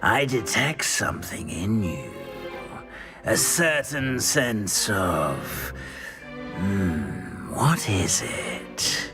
I detect something in you. A certain sense of... what is it?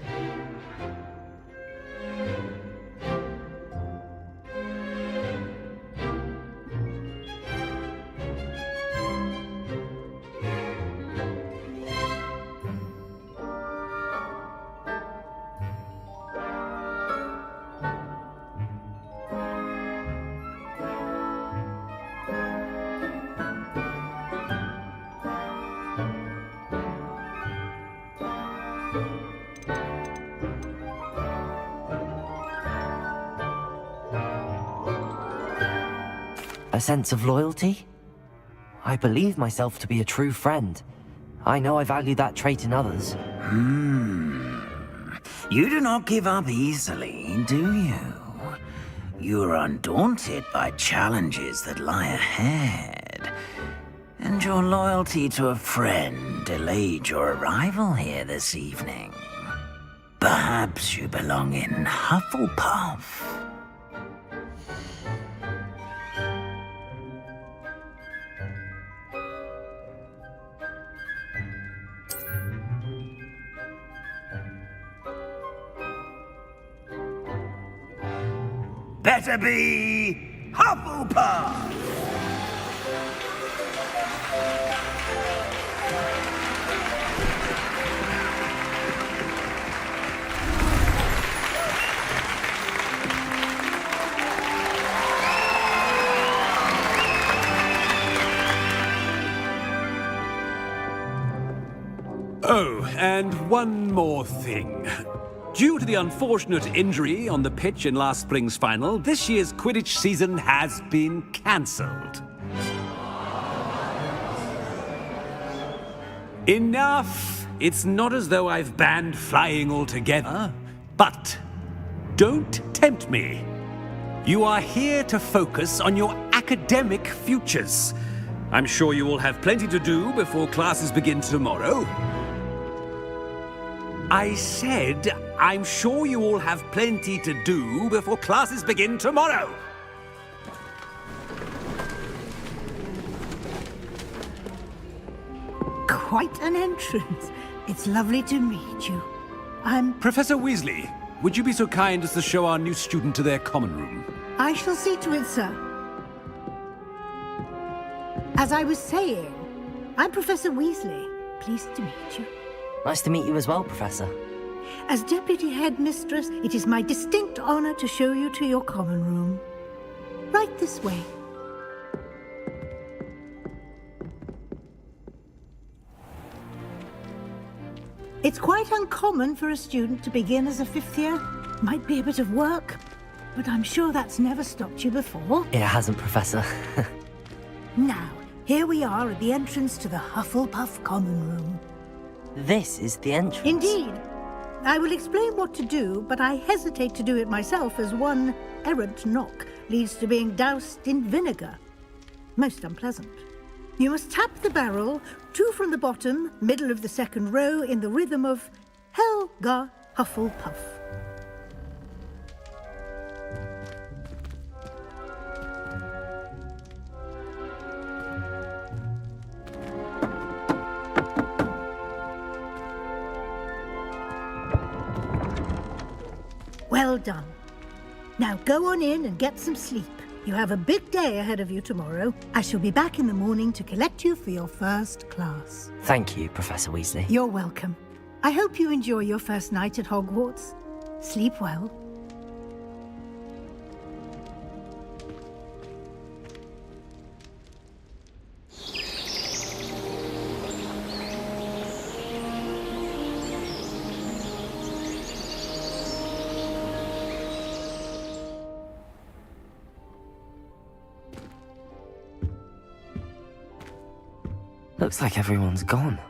A sense of loyalty? I believe myself to be a true friend. I know I value that trait in others. You do not give up easily, do you? You are undaunted by challenges that lie ahead. And your loyalty to a friend delayed your arrival here this evening. Perhaps you belong in Hufflepuff. Better be Hufflepuff! Oh, and one more thing. Due to the unfortunate injury on the pitch in last spring's final, this year's Quidditch season has been cancelled. Enough! It's not as though I've banned flying altogether, but don't tempt me. You are here to focus on your academic futures. I'm sure you will have plenty to do before classes begin tomorrow. I said, I'm sure you all have plenty to do before classes begin tomorrow. Quite an entrance. It's lovely to meet you. Professor Weasley, would you be so kind as to show our new student to their common room? I shall see to it, sir. As I was saying, I'm Professor Weasley. Pleased to meet you. Nice to meet you as well, Professor. As Deputy Headmistress, it is my distinct honor to show you to your common room. Right this way. It's quite uncommon for a student to begin as a fifth year. Might be a bit of work, but I'm sure that's never stopped you before. It hasn't, Professor. Now, here we are at the entrance to the Hufflepuff common room. This is the entrance. Indeed. I will explain what to do, but I hesitate to do it myself as one errant knock leads to being doused in vinegar. Most unpleasant. You must tap the barrel, 2 from the bottom, middle of the second row, in the rhythm of Helga Hufflepuff. Well done. Now go on in and get some sleep. You have a big day ahead of you tomorrow. I shall be back in the morning to collect you for your first class. Thank you, Professor Weasley. You're welcome. I hope you enjoy your first night at Hogwarts. Sleep well. Looks like everyone's gone.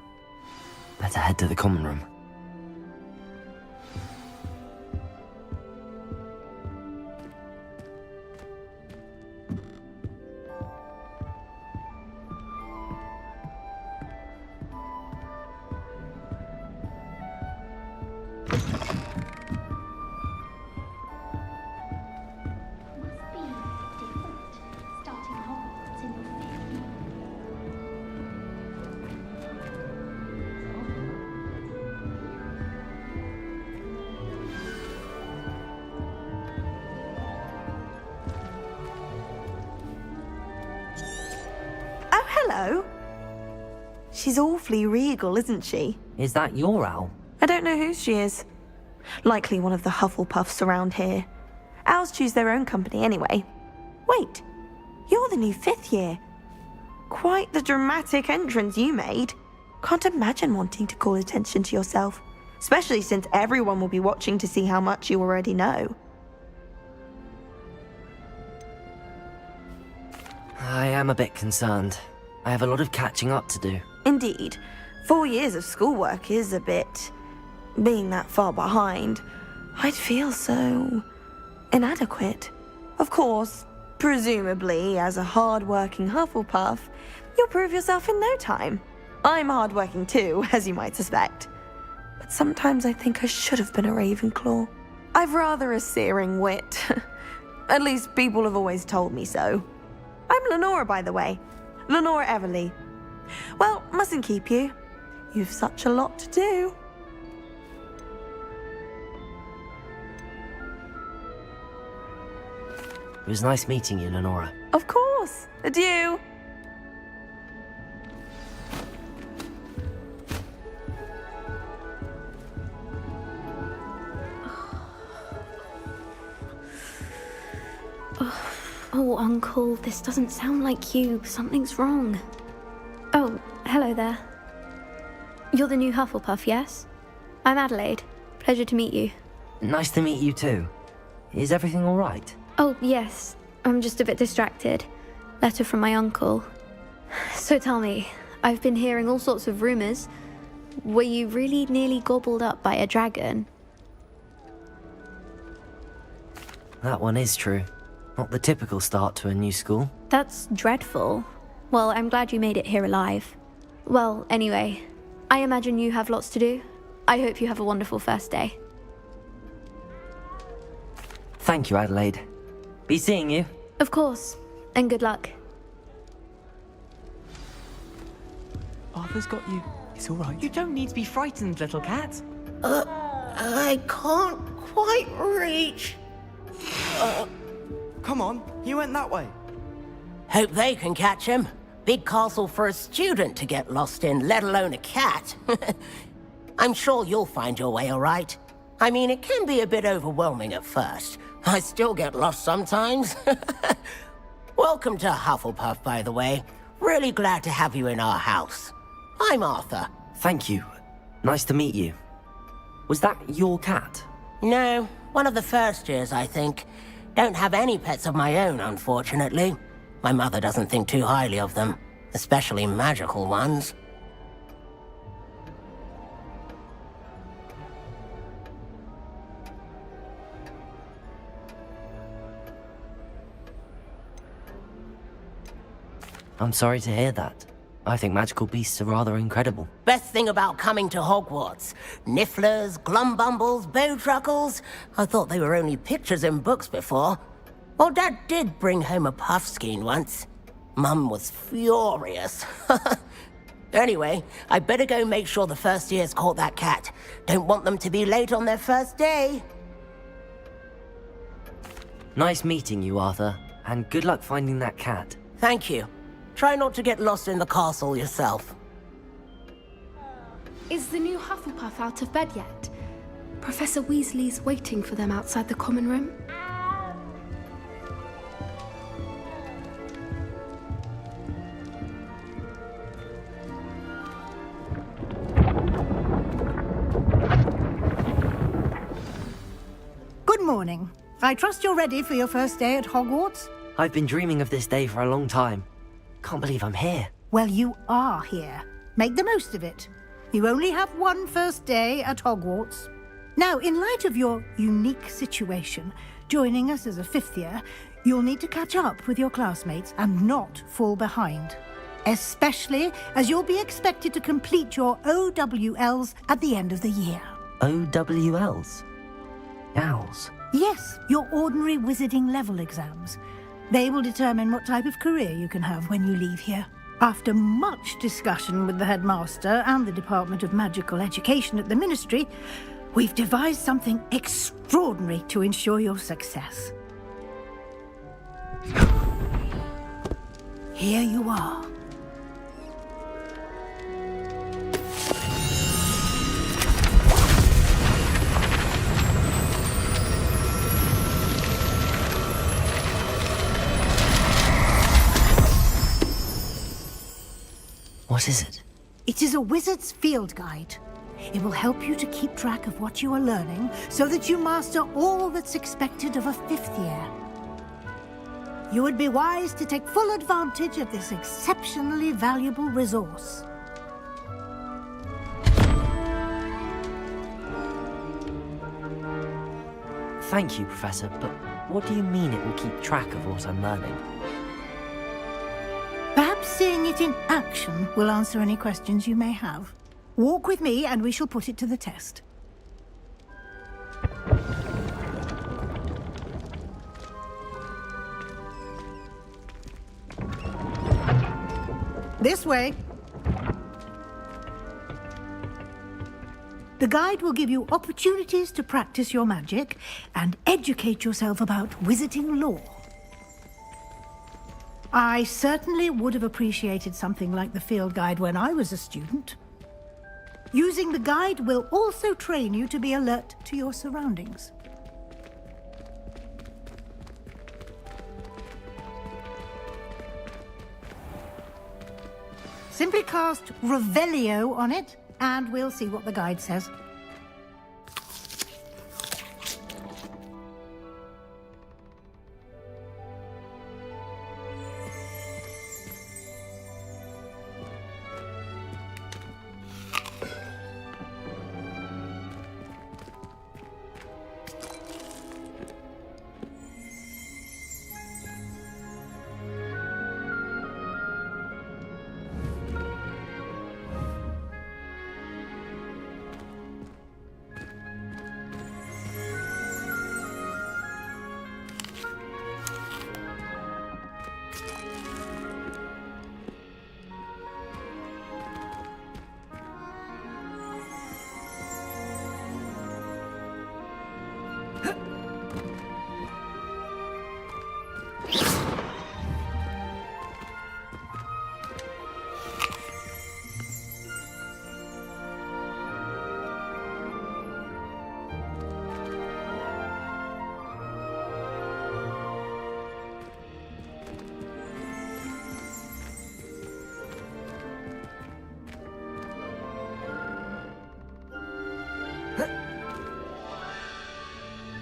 Better head to the common room. Hello? She's awfully regal, isn't she? Is that your owl? I don't know who she is. Likely one of the Hufflepuffs around here. Owls choose their own company anyway. Wait, you're the new 5th year. Quite the dramatic entrance you made. Can't imagine wanting to call attention to yourself, especially since everyone will be watching to see how much you already know. I am a bit concerned. I have a lot of catching up to do. Indeed, 4 years of schoolwork is a bit... Being that far behind, I'd feel so... inadequate. Of course, presumably, as a hard-working Hufflepuff, you'll prove yourself in no time. I'm hard-working too, as you might suspect. But sometimes I think I should have been a Ravenclaw. I've rather a searing wit. At least people have always told me so. I'm Lenora, by the way. Lenora Everly. Well, mustn't keep you. You've such a lot to do. It was nice meeting you, Lenora. Of course. Adieu. Oh, Uncle, this doesn't sound like you. Something's wrong. Oh, hello there. You're the new Hufflepuff, yes? I'm Adelaide. Pleasure to meet you. Nice to meet you too. Is everything all right? Oh, yes. I'm just a bit distracted. Letter from my uncle. So tell me, I've been hearing all sorts of rumors. Were you really nearly gobbled up by a dragon? That one is true. Not the typical start to a new school. That's dreadful. Well, I'm glad you made it here alive. Well, anyway, I imagine you have lots to do. I hope you have a wonderful first day. Thank you, Adelaide. Be seeing you. Of course, and good luck. Arthur's got you. It's all right. You don't need to be frightened, little cat. I can't quite reach. Come on, you went that way. Hope they can catch him. Big castle for a student to get lost in, let alone a cat. I'm sure you'll find your way all right. I mean, it can be a bit overwhelming at first. I still get lost sometimes. Welcome to Hufflepuff, by the way. Really glad to have you in our house. I'm Arthur. Thank you. Nice to meet you. Was that your cat? No, one of the first years, I think. Don't have any pets of my own, unfortunately. My mother doesn't think too highly of them, especially magical ones. I'm sorry to hear that. I think magical beasts are rather incredible. Best thing about coming to Hogwarts. Nifflers, glumbumbles, bowtruckles. I thought they were only pictures in books before. Well, Dad did bring home a puffskein once. Mum was furious. Anyway, I better go make sure the first years caught that cat. Don't want them to be late on their first day. Nice meeting you, Arthur. And good luck finding that cat. Thank you. Try not to get lost in the castle yourself. Is the new Hufflepuff out of bed yet? Professor Weasley's waiting for them outside the common room. Good morning. I trust you're ready for your first day at Hogwarts? I've been dreaming of this day for a long time. Can't believe I'm here. Well, you are here. Make the most of it. You only have one first day at Hogwarts. Now, in light of your unique situation, joining us as a 5th year, you'll need to catch up with your classmates and not fall behind. Especially as you'll be expected to complete your OWLs at the end of the year. OWLs? Owls? Yes, your ordinary wizarding level exams. They will determine what type of career you can have when you leave here. After much discussion with the headmaster and the Department of Magical Education at the Ministry, we've devised something extraordinary to ensure your success. Here you are. What is it? It is a wizard's field guide. It will help you to keep track of what you are learning so that you master all that's expected of a 5th year. You would be wise to take full advantage of this exceptionally valuable resource. Thank you, Professor, but what do you mean it will keep track of what I'm learning? Perhaps seeing it in action will answer any questions you may have. Walk with me and we shall put it to the test. This way. The guide will give you opportunities to practice your magic and educate yourself about wizarding lore. I certainly would have appreciated something like the field guide when I was a student. Using the guide will also train you to be alert to your surroundings. Simply cast Revelio on it, and we'll see what the guide says.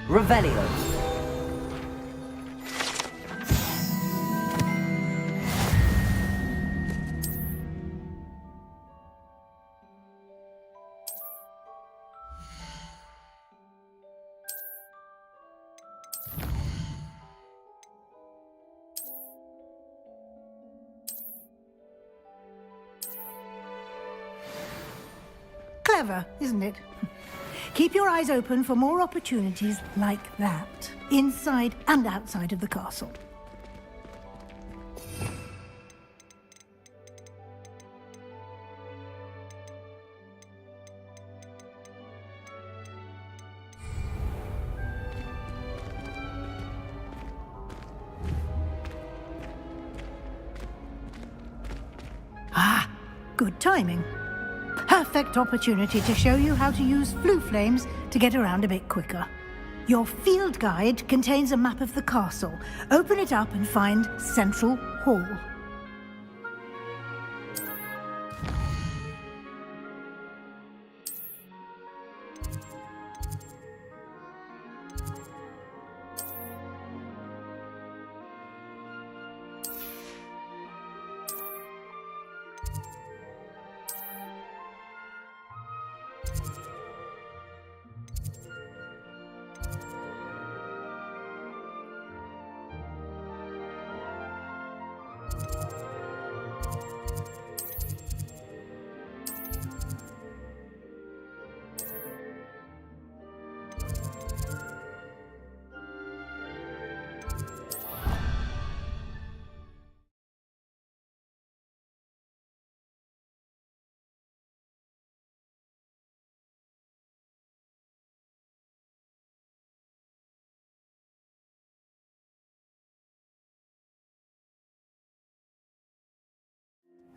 Revelio. Clever, isn't it? Keep your eyes open for more opportunities like that, inside and outside of the castle. Ah, good timing. Perfect opportunity to show you how to use flue flames to get around a bit quicker. Your field guide contains a map of the castle. Open it up and find Central Hall.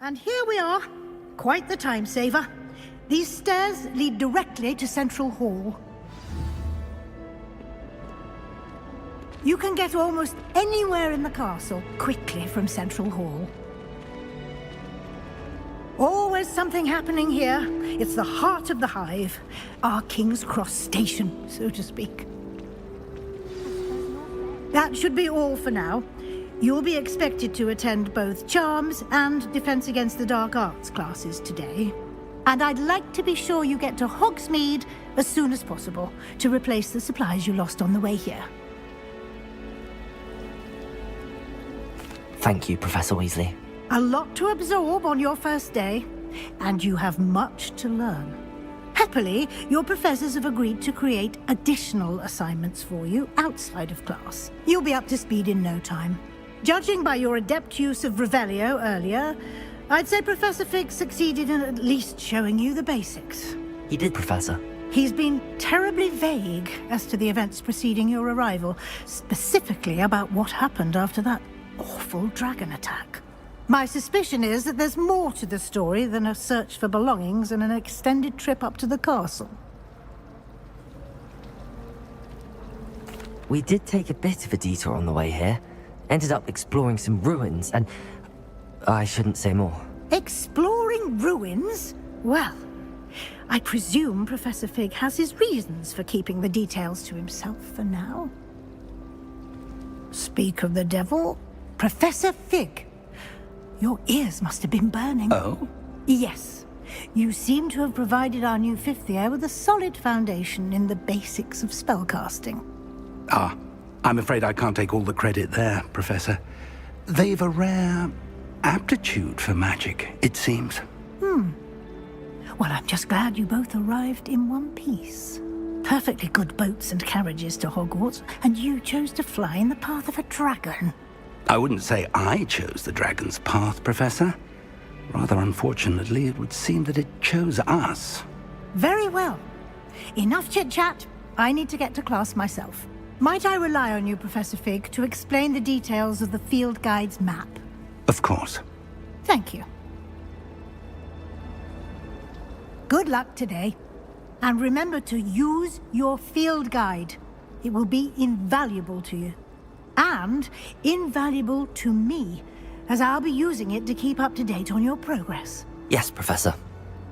And here we are. Quite the time saver. These stairs lead directly to Central Hall. You can get almost anywhere in the castle quickly from Central Hall. All is something happening here. It's the heart of the hive. Our King's Cross station, so to speak. That should be all for now. You'll be expected to attend both Charms and Defense Against the Dark Arts classes today. And I'd like to be sure you get to Hogsmeade as soon as possible to replace the supplies you lost on the way here. Thank you, Professor Weasley. A lot to absorb on your first day, and you have much to learn. Happily, your professors have agreed to create additional assignments for you outside of class. You'll be up to speed in no time. Judging by your adept use of Revelio earlier, I'd say Professor Fig succeeded in at least showing you the basics. He did, Professor. He's been terribly vague as to the events preceding your arrival, specifically about what happened after that awful dragon attack. My suspicion is that there's more to the story than a search for belongings and an extended trip up to the castle. We did take a bit of a detour on the way here. Ended up exploring some ruins and... I shouldn't say more. Exploring ruins? Well, I presume Professor Fig has his reasons for keeping the details to himself for now. Speak of the devil, Professor Fig. Your ears must have been burning. Oh? Yes. You seem to have provided our new fifth year with a solid foundation in the basics of spellcasting. Ah, I'm afraid I can't take all the credit there, Professor. They've a rare aptitude for magic, it seems. Well, I'm just glad you both arrived in one piece. Perfectly good boats and carriages to Hogwarts, and you chose to fly in the path of a dragon. I wouldn't say I chose the dragon's path, Professor. Rather unfortunately, it would seem that it chose us. Very well. Enough chit-chat. I need to get to class myself. Might I rely on you, Professor Fig, to explain the details of the field guide's map? Of course. Thank you. Good luck today. And remember to use your field guide. It will be invaluable to you. And invaluable to me, as I'll be using it to keep up to date on your progress. Yes, Professor.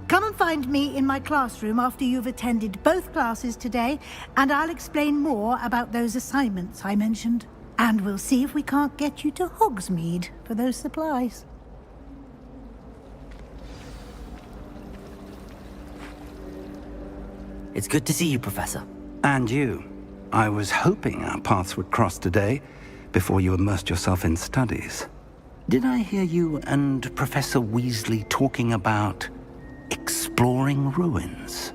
Come and find me in my classroom after you've attended both classes today, and I'll explain more about those assignments I mentioned. And we'll see if we can't get you to Hogsmeade for those supplies. It's good to see you, Professor. And you. I was hoping our paths would cross today, before you immersed yourself in studies. Did I hear you and Professor Weasley talking about exploring ruins?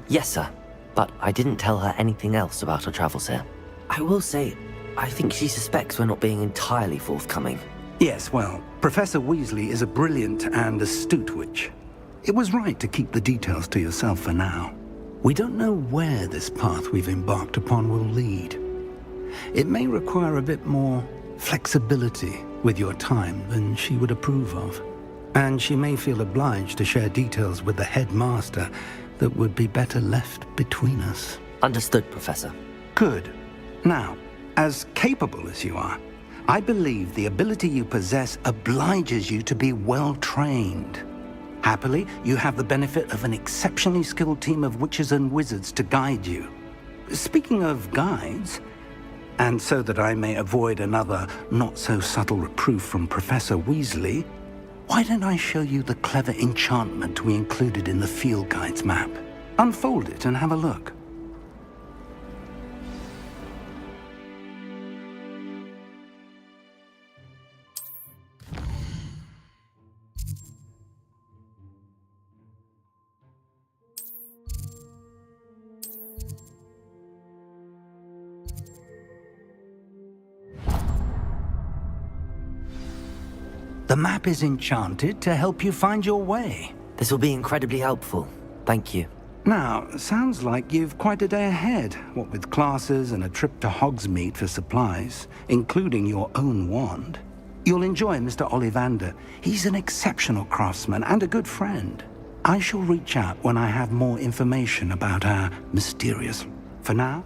Yes, sir. But I didn't tell her anything else about our travels here. I will say, I think she suspects we're not being entirely forthcoming. Yes, well, Professor Weasley is a brilliant and astute witch. It was right to keep the details to yourself for now. We don't know where this path we've embarked upon will lead. It may require a bit more flexibility with your time than she would approve of. And she may feel obliged to share details with the headmaster that would be better left between us. Understood, Professor. Good. Now, as capable as you are, I believe the ability you possess obliges you to be well-trained. Happily, you have the benefit of an exceptionally skilled team of witches and wizards to guide you. Speaking of guides, and so that I may avoid another not-so-subtle reproof from Professor Weasley, why don't I show you the clever enchantment we included in the field guide's map? Unfold it and have a look. The map is enchanted to help you find your way. This will be incredibly helpful. Thank you. Now, sounds like you've quite a day ahead, what with classes and a trip to Hogsmeade for supplies, including your own wand. You'll enjoy Mr. Ollivander. He's an exceptional craftsman and a good friend. I shall reach out when I have more information about our mysterious... For now,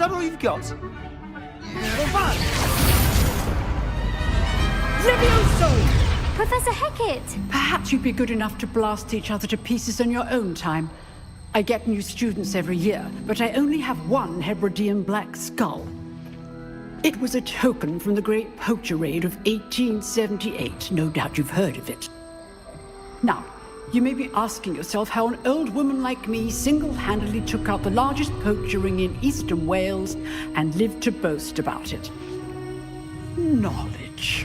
that all you've got? Levioso! Professor Hecat! Perhaps you'd be good enough to blast each other to pieces on your own time. I get new students every year, but I only have one Hebridean black skull. It was a token from the Great Poacher Raid of 1878. No doubt you've heard of it. Now, you may be asking yourself how an old woman like me single-handedly took out the largest poacher ring in eastern Wales and lived to boast about it. Knowledge.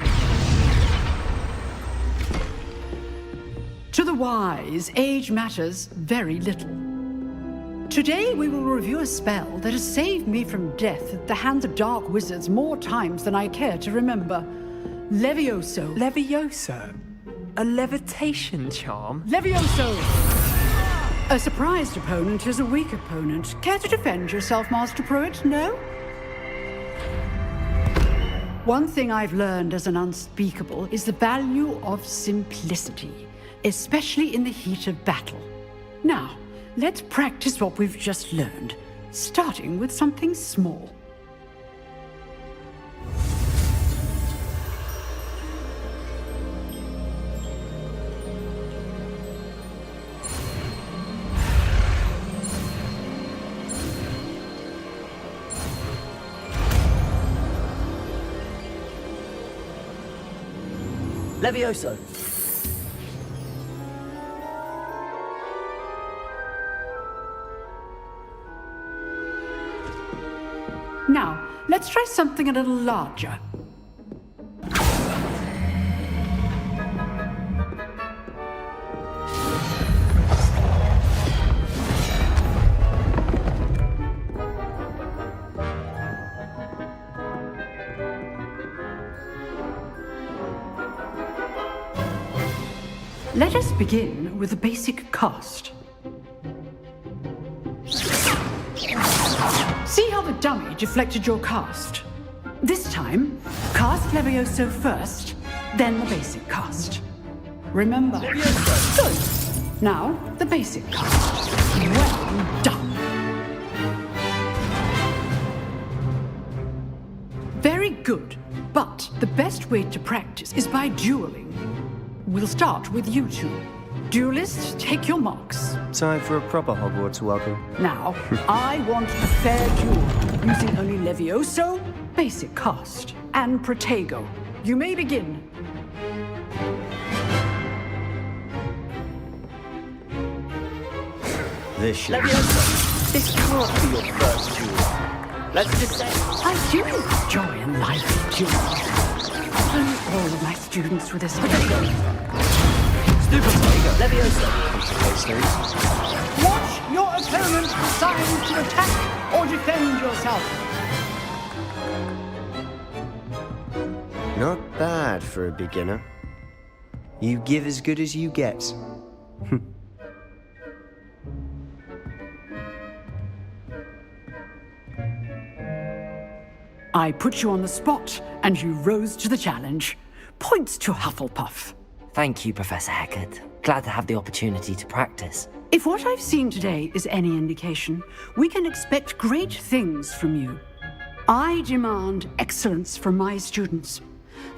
To the wise, age matters very little. Today we will review a spell that has saved me from death at the hands of dark wizards more times than I care to remember. Levioso. Levioso? A levitation charm? Levioso! A surprised opponent is a weak opponent. Care to defend yourself, Master Pruitt? No? One thing I've learned as an unspeakable is the value of simplicity, especially in the heat of battle. Now, let's practice what we've just learned, starting with something small. Levioso! Now, let's try something a little larger. Let us begin with the basic cast. See how the dummy deflected your cast? This time, cast Levioso first, then the basic cast. Remember. Good. Now, the basic cast. Well done. Very good, but the best way to practice is by dueling. We'll start with you two. Duelists, take your marks. Time for a proper Hogwarts welcome. Now, I want a fair duel, using only Levioso, basic cast, and Protego. You may begin. This shit. Levioso! This can't be your first duel. Let's just say... I do enjoy a lively duel. Only all of my students were this Protego. Levioso! Watch your opponent decide to attack or defend yourself. Not bad for a beginner. You give as good as you get. I put you on the spot, and you rose to the challenge. Points to Hufflepuff. Thank you, Professor Hecat. Glad to have the opportunity to practice. If what I've seen today is any indication, we can expect great things from you. I demand excellence from my students.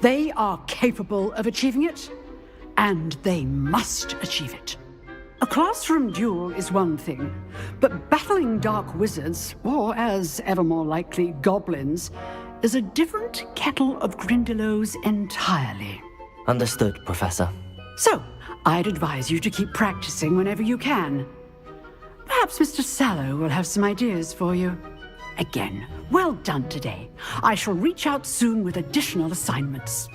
They are capable of achieving it, and they must achieve it. A classroom duel is one thing, but battling dark wizards, or as ever more likely, goblins, is a different kettle of Grindylows entirely. Understood, Professor. So, I'd advise you to keep practicing whenever you can. Perhaps Mr. Sallow will have some ideas for you. Again, well done today. I shall reach out soon with additional assignments.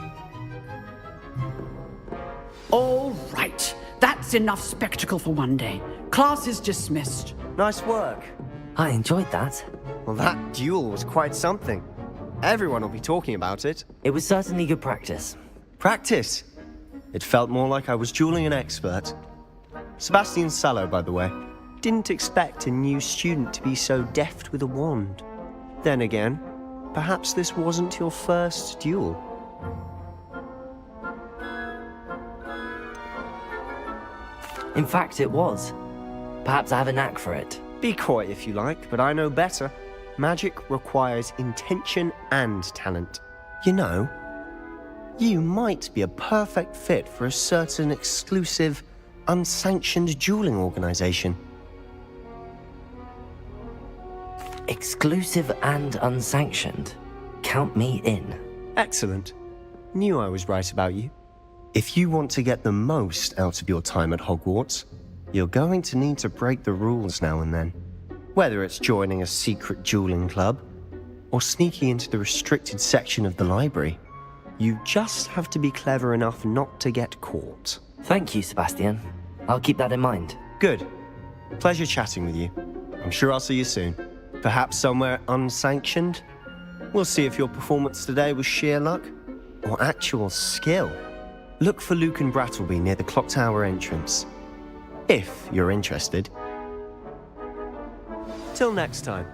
All right. That's enough spectacle for one day. Class is dismissed. Nice work. I enjoyed that. Well, that duel was quite something. Everyone will be talking about it. It was certainly good practice. Practice? It felt more like I was dueling an expert. Sebastian Sallow, by the way. Didn't expect a new student to be so deft with a wand. Then again, perhaps this wasn't your first duel. In fact, it was. Perhaps I have a knack for it. Be coy if you like, but I know better. magic requires intention and talent. You know, you might be a perfect fit for a certain exclusive, unsanctioned dueling organization. Exclusive and unsanctioned. Count me in. Excellent. Knew I was right about you. If you want to get the most out of your time at Hogwarts, you're going to need to break the rules now and then. Whether it's joining a secret dueling club, or sneaking into the restricted section of the library, you just have to be clever enough not to get caught. Thank you, Sebastian. I'll keep that in mind. Good. Pleasure chatting with you. I'm sure I'll see you soon. Perhaps somewhere unsanctioned? We'll see if your performance today was sheer luck or actual skill. Look for Luke and Brattleby near the clock tower entrance, if you're interested. Till next time.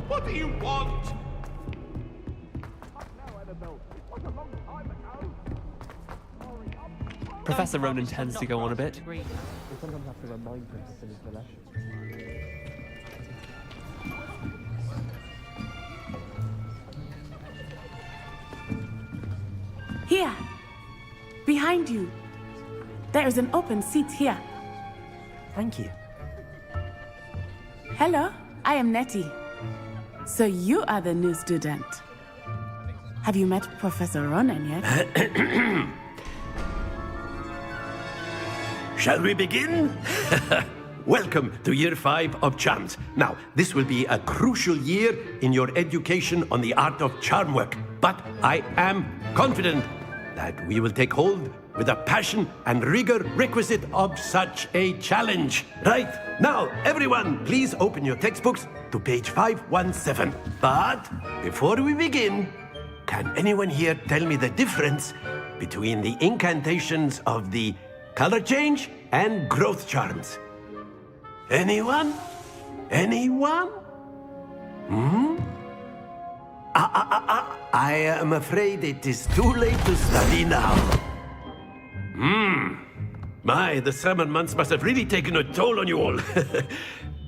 What do you want? Professor Ronan tends to go on a bit. Here, behind you. There is an open seat here. Thank you. Hello, I am Nettie. So you are the new student. Have you met Professor Ronan yet? Shall we begin? Welcome to Year 5 of Charms. Now, this will be a crucial year in your education on the art of charm work. But I am confident that we will take hold with the passion and rigor requisite of such a challenge. Right, now, everyone, please open your textbooks to page 517. But before we begin, can anyone here tell me the difference between the incantations of the color change and growth charms? Anyone? Anyone? I am afraid it is too late to study now. My, the summer months must have really taken a toll on you all.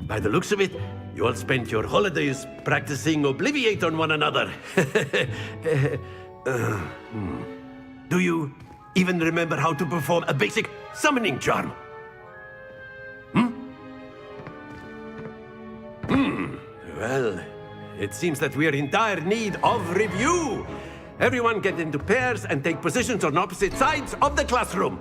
By the looks of it, you all spent your holidays practicing Obliviate on one another. Do you even remember how to perform a basic summoning charm? Well, it seems that we are in dire need of review. Everyone get into pairs and take positions on opposite sides of the classroom.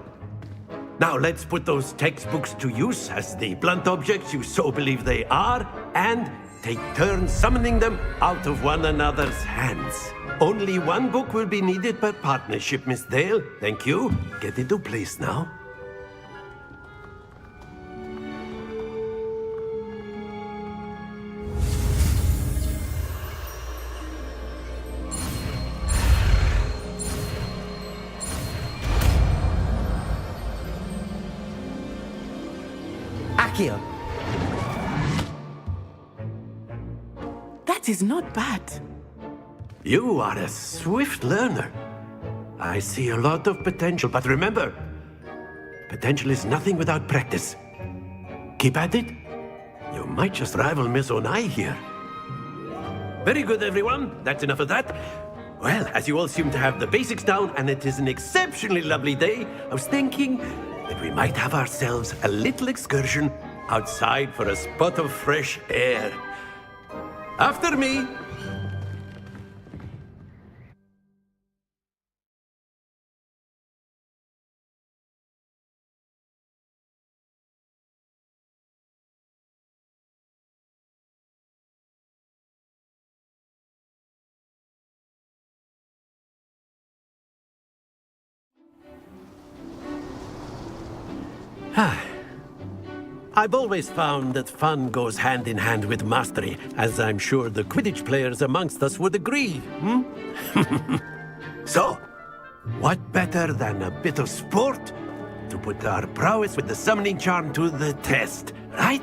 Now let's put those textbooks to use as the blunt objects you so believe they are, and take turns summoning them out of one another's hands. Only one book will be needed per partnership, Miss Dale. Thank you. Get into place now. Accio! That is not bad. You are a swift learner. I see a lot of potential, but remember, potential is nothing without practice. Keep at it. You might just rival Miss Onai here. Very good, everyone. That's enough of that. Well, as you all seem to have the basics down, and it is an exceptionally lovely day, I was thinking that we might have ourselves a little excursion outside for a spot of fresh air. After me. I've always found that fun goes hand in hand with mastery, as I'm sure the Quidditch players amongst us would agree, So, what better than a bit of sport to put our prowess with the summoning charm to the test, right?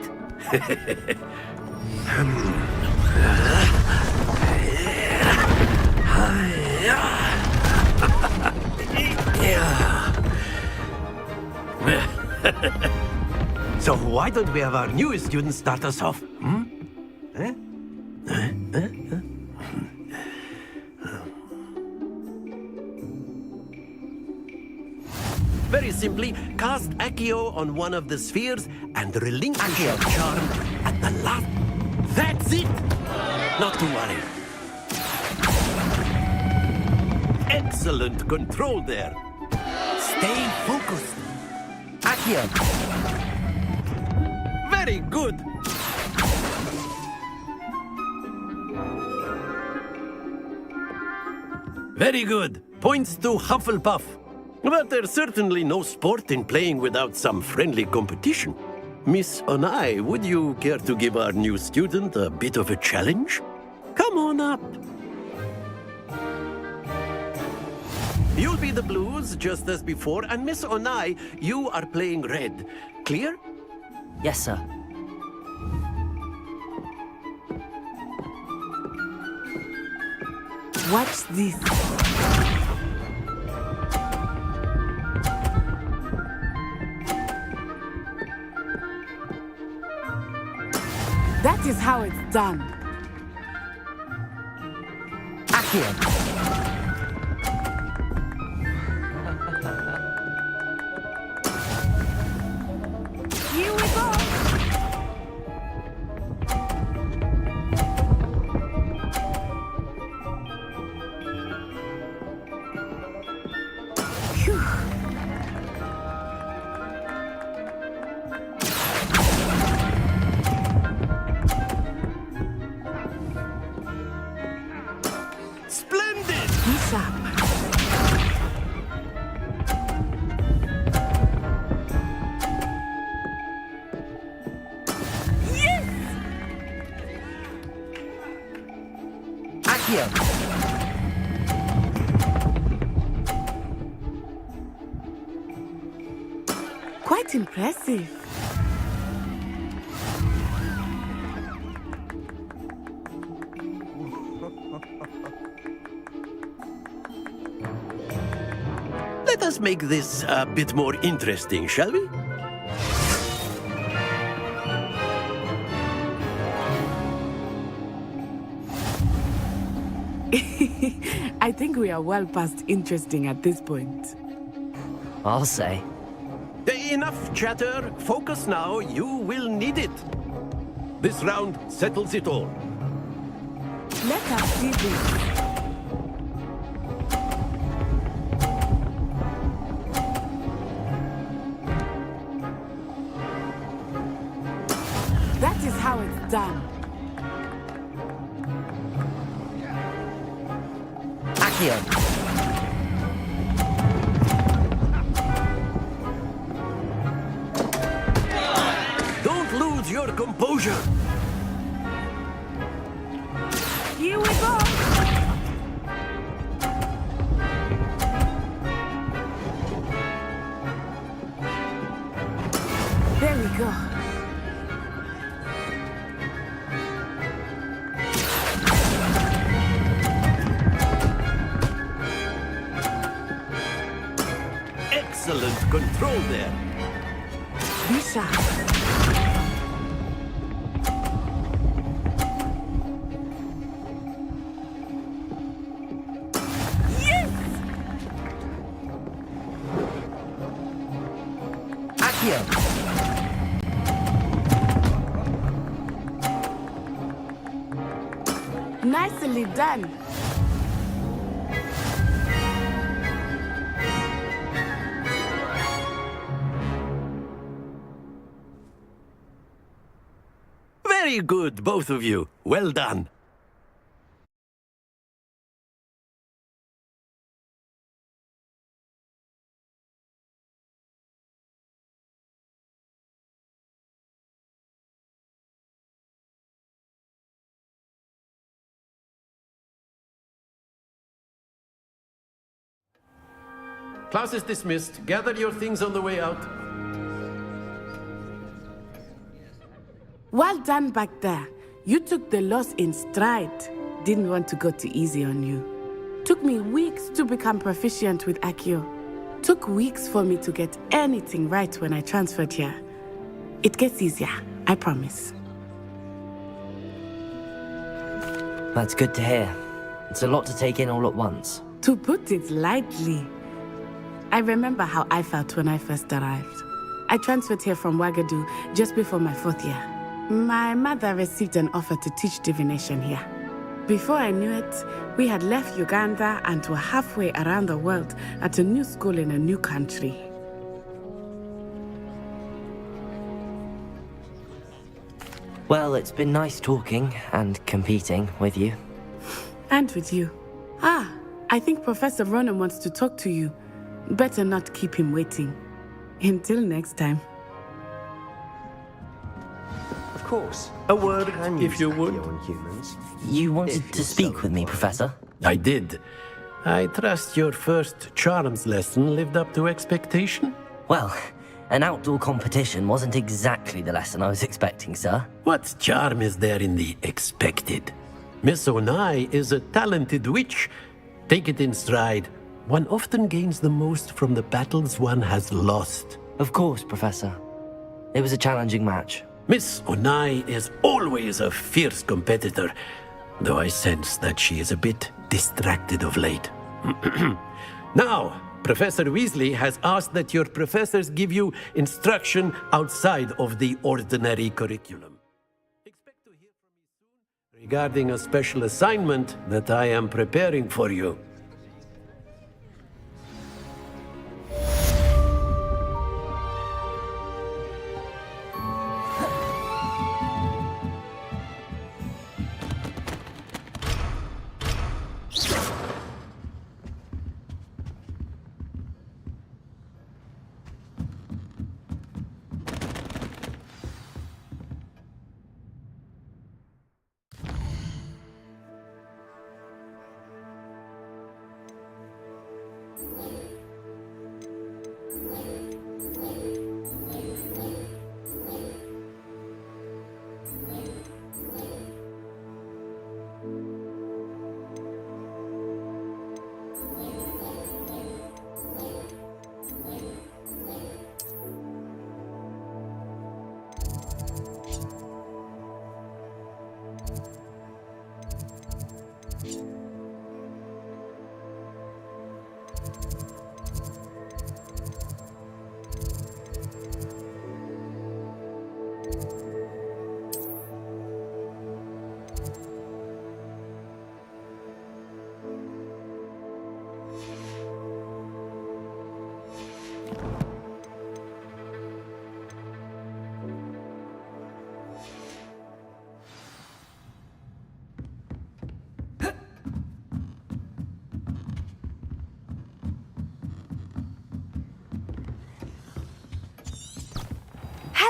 So why don't we have our newest student start us off? Very simply, cast Accio on one of the spheres and relinquish your charm at the last. That's it! Not to worry. Excellent control there. Stay focused. Accio. Very good. Very good. Points to Hufflepuff. But there's certainly no sport in playing without some friendly competition. Miss Onai, would you care to give our new student a bit of a challenge? Come on up. You'll be the blues, just as before, and Miss Onai, you are playing red. Clear? Yes, sir. Watch this. That is how it's done. Accio. Here we go. Splendid! Bishop. Accio. Quite impressive. Let us make this a bit more interesting, shall we? I think we are well past interesting at this point. I'll say. Enough chatter. Focus now. You will need it. This round settles it all. Let us see this. That is how it's done. Accio. Don't lose your composure. Here we go. There we go. Excellent control there. Bishop. Accio. Nicely done. Very good, both of you. Well done. Class is dismissed. Gather your things on the way out. Well done back there. You took the loss in stride. Didn't want to go too easy on you. Took me weeks to become proficient with Accio. Took weeks for me to get anything right when I transferred here. It gets easier, I promise. That's good to hear. It's a lot to take in all at once. To put it lightly, I remember how I felt when I first arrived. I transferred here from Wagadu just before my 4th year. My mother received an offer to teach divination here. Before I knew it, we had left Uganda and were halfway around the world at a new school in a new country. Well, it's been nice talking and competing with you. And with you. Ah, I think Professor Ronan wants to talk to you. Better not keep him waiting. Until next time. Of course. A word can if you would. on humans. You wanted to speak with me, Professor? I did. I trust your first charms lesson lived up to expectation? Well, an outdoor competition wasn't exactly the lesson I was expecting, sir. What charm is there in the expected? Miss Onai is a talented witch. Take it in stride. One often gains the most from the battles one has lost. Of course, Professor. It was a challenging match. Miss Onai is always a fierce competitor, though I sense that she is a bit distracted of late. Now, Professor Weasley has asked that your professors give you instruction outside of the ordinary curriculum. Expect to hear from me soon regarding a special assignment that I am preparing for you.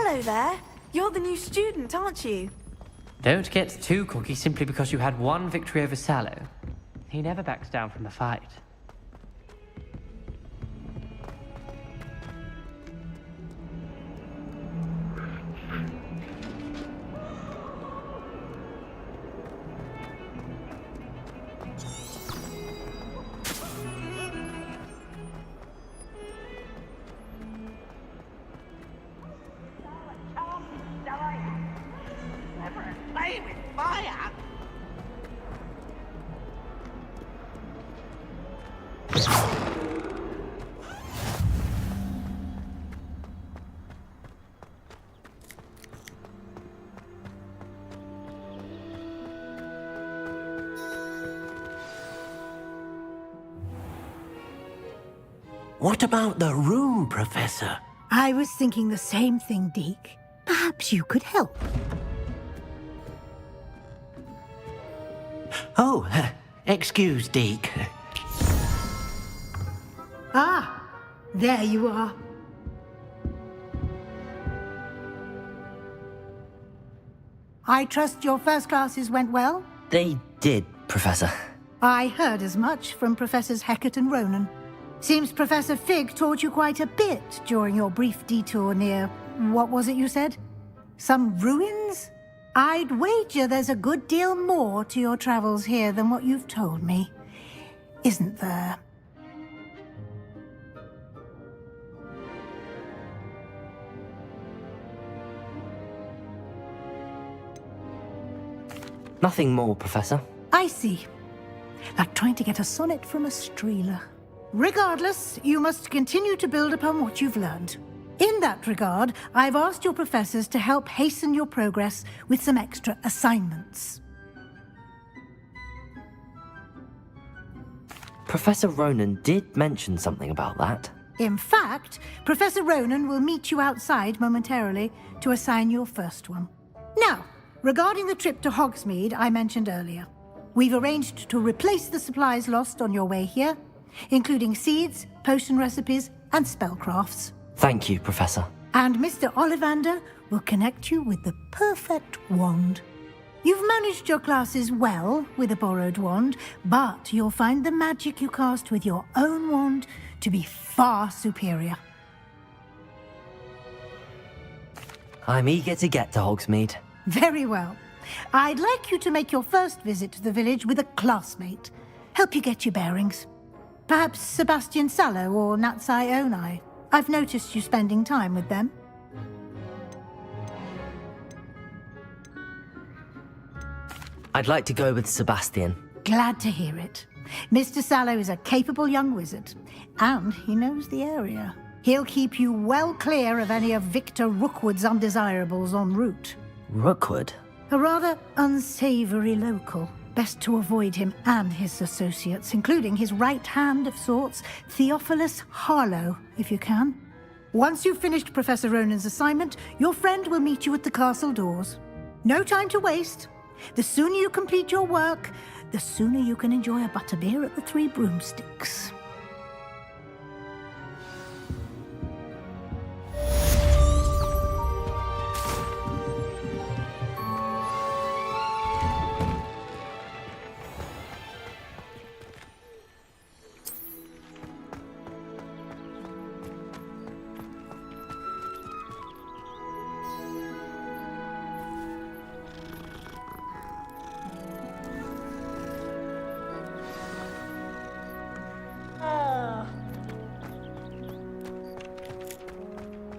Hello there. You're the new student, aren't you? Don't get too cocky simply because you had one victory over Sallow. He never backs down from a fight. What about the room, Professor? I was thinking the same thing, Deke. Perhaps you could help. Oh, excuse, Deke. Ah, there you are. I trust your first classes went well? They did, Professor. I heard as much from Professors Hecat and Ronan. Seems Professor Fig taught you quite a bit during your brief detour near... what was it you said? Some ruins? I'd wager there's a good deal more to your travels here than what you've told me. Isn't there? Nothing more, Professor. I see. Like trying to get a sonnet from a streeler. Regardless, you must continue to build upon what you've learned. In that regard, I've asked your professors to help hasten your progress with some extra assignments. Professor Ronan did mention something about that. In fact, Professor Ronan will meet you outside momentarily to assign your first one. Now, regarding the trip to Hogsmeade I mentioned earlier, we've arranged to replace the supplies lost on your way here, including seeds, potion recipes, and spellcrafts. Thank you, Professor. And Mr. Ollivander will connect you with the perfect wand. You've managed your classes well with a borrowed wand, but you'll find the magic you cast with your own wand to be far superior. I'm eager to get to Hogsmeade. Very well. I'd like you to make your first visit to the village with a classmate. Help you get your bearings. Perhaps Sebastian Sallow or Natsai Onai. I've noticed you spending time with them. I'd like to go with Sebastian. Glad to hear it. Mr. Sallow is a capable young wizard, and he knows the area. He'll keep you well clear of any of Victor Rookwood's undesirables en route. Rookwood? A rather unsavory local. Best to avoid him and his associates, including his right hand of sorts, Theophilus Harlow, if you can. Once you've finished Professor Ronan's assignment, your friend will meet you at the castle doors. No time to waste. The sooner you complete your work, the sooner you can enjoy a butterbeer at the Three Broomsticks.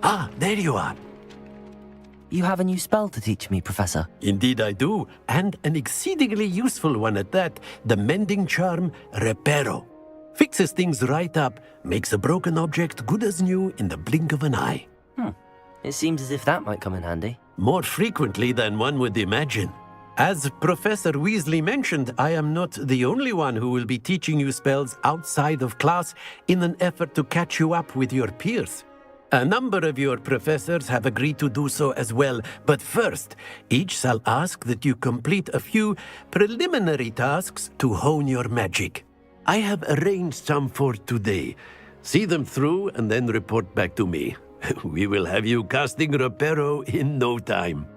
Ah, there you are. You have a new spell to teach me, Professor. Indeed I do, and an exceedingly useful one at that, the mending charm Reparo. Fixes things right up, makes a broken object good as new in the blink of an eye. It seems as if that might come in handy. More frequently than one would imagine. As Professor Weasley mentioned, I am not the only one who will be teaching you spells outside of class in an effort to catch you up with your peers. A number of your professors have agreed to do so as well, but first, each shall ask that you complete a few preliminary tasks to hone your magic. I have arranged some for today. See them through and then report back to me. We will have you casting Reparo in no time.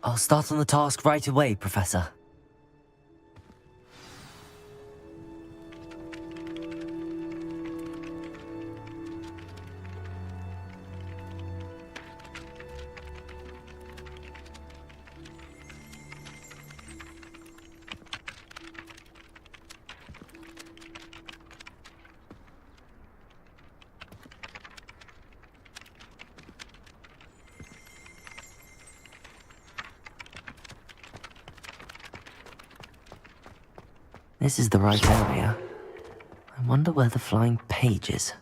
I'll start on the task right away, Professor. This is the right area. I wonder where the flying page is.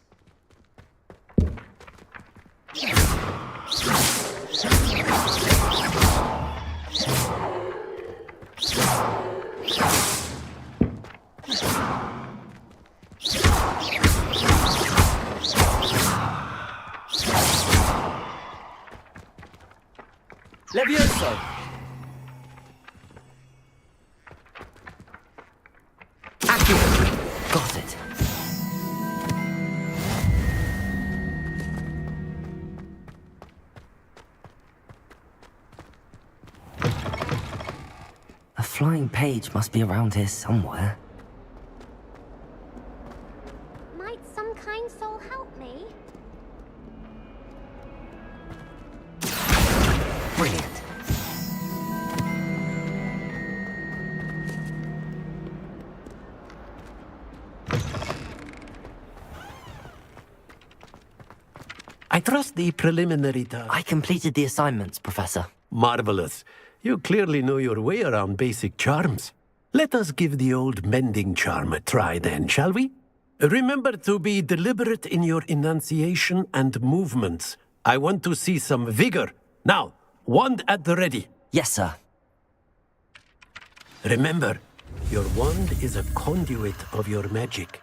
Levioso! Got it. A flying page must be around here somewhere. Might some kind soul help me? Brilliant. I trust the preliminary task. I completed the assignments, Professor. Marvelous. You clearly know your way around basic charms. Let us give the old mending charm a try then, shall we? Remember to be deliberate in your enunciation and movements. I want to see some vigor. Now, wand at the ready. Yes, sir. Remember, your wand is a conduit of your magic.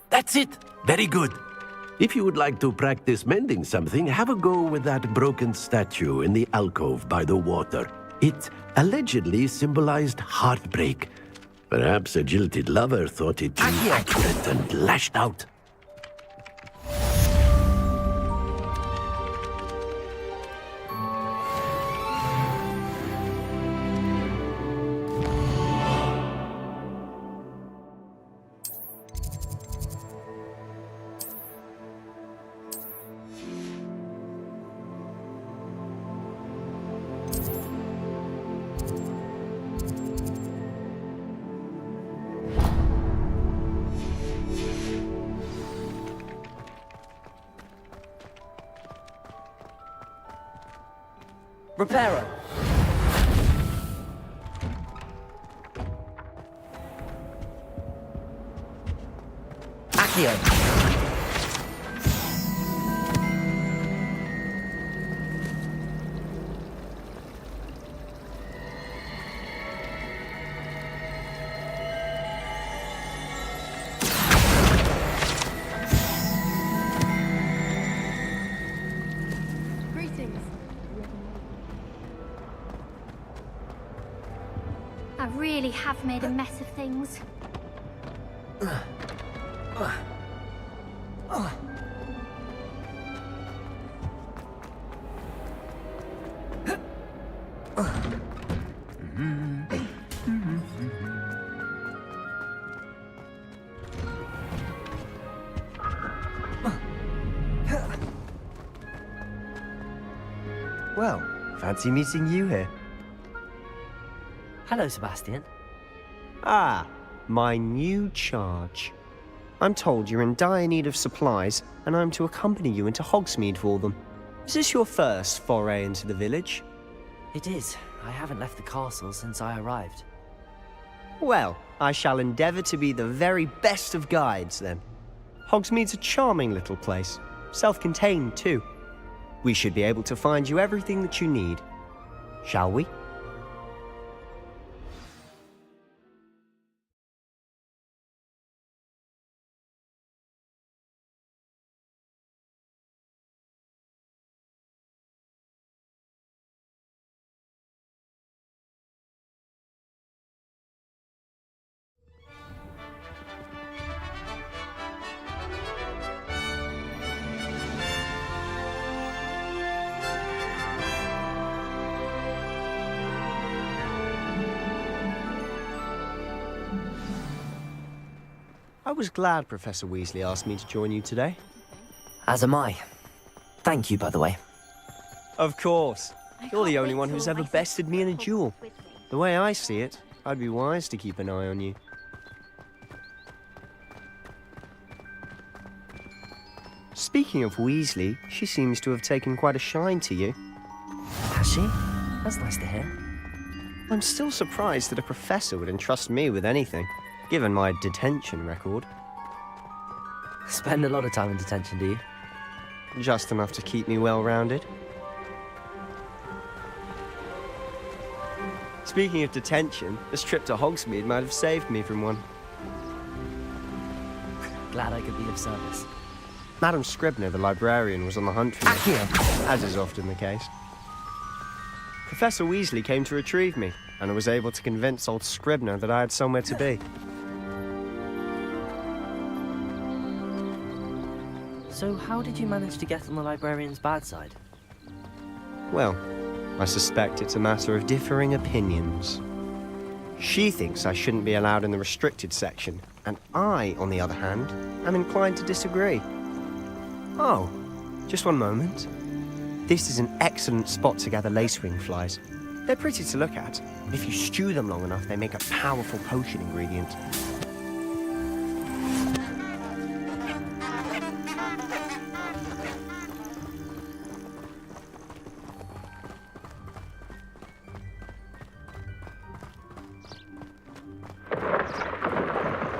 That's it! Very good. If you would like to practice mending something, have a go with that broken statue in the alcove by the water. It allegedly symbolized heartbreak. Perhaps a jilted lover thought it too accurate and lashed out. Reparo. Accio. Greetings. I really have made a mess of things. Well, fancy meeting you here. Hello, Sebastian. Ah, my new charge. I'm told you're in dire need of supplies, and I'm to accompany you into Hogsmeade for them. Is this your first foray into the village? It is. I haven't left the castle since I arrived. Well, I shall endeavour to be the very best of guides, then. Hogsmeade's a charming little place, self-contained too. We should be able to find you everything that you need. Shall we? I was glad Professor Weasley asked me to join you today. As am I. Thank you, by the way. Of course. You're the only one who's ever bested me in a duel. The way I see it, I'd be wise to keep an eye on you. Speaking of Weasley, she seems to have taken quite a shine to you. Has she? That's nice to hear. I'm still surprised that a professor would entrust me with anything, given my detention record. Spend a lot of time in detention, do you? Just enough to keep me well-rounded. Speaking of detention, this trip to Hogsmeade might have saved me from one. Glad I could be of service. Madam Scribner, the librarian, was on the hunt for me, as is often the case. Professor Weasley came to retrieve me, and I was able to convince old Scribner that I had somewhere to be. So how did you manage to get on the librarian's bad side? Well, I suspect it's a matter of differing opinions. She thinks I shouldn't be allowed in the restricted section, and I, on the other hand, am inclined to disagree. Oh, just one moment. This is an excellent spot to gather lacewing flies. They're pretty to look at. If you stew them long enough, they make a powerful potion ingredient.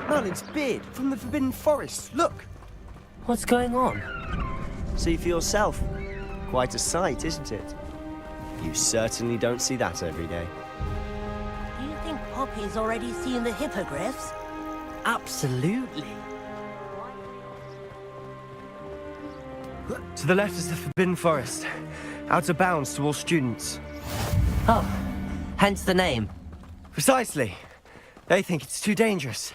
Merlin's beard from the Forbidden Forest. Look! What's going on? See for yourself. Quite a sight, isn't it? You certainly don't see that every day. Do you think Poppy's already seen the hippogriffs? Absolutely. To the left is the Forbidden Forest. Out of bounds to all students. Oh, hence the name. Precisely. They think it's too dangerous.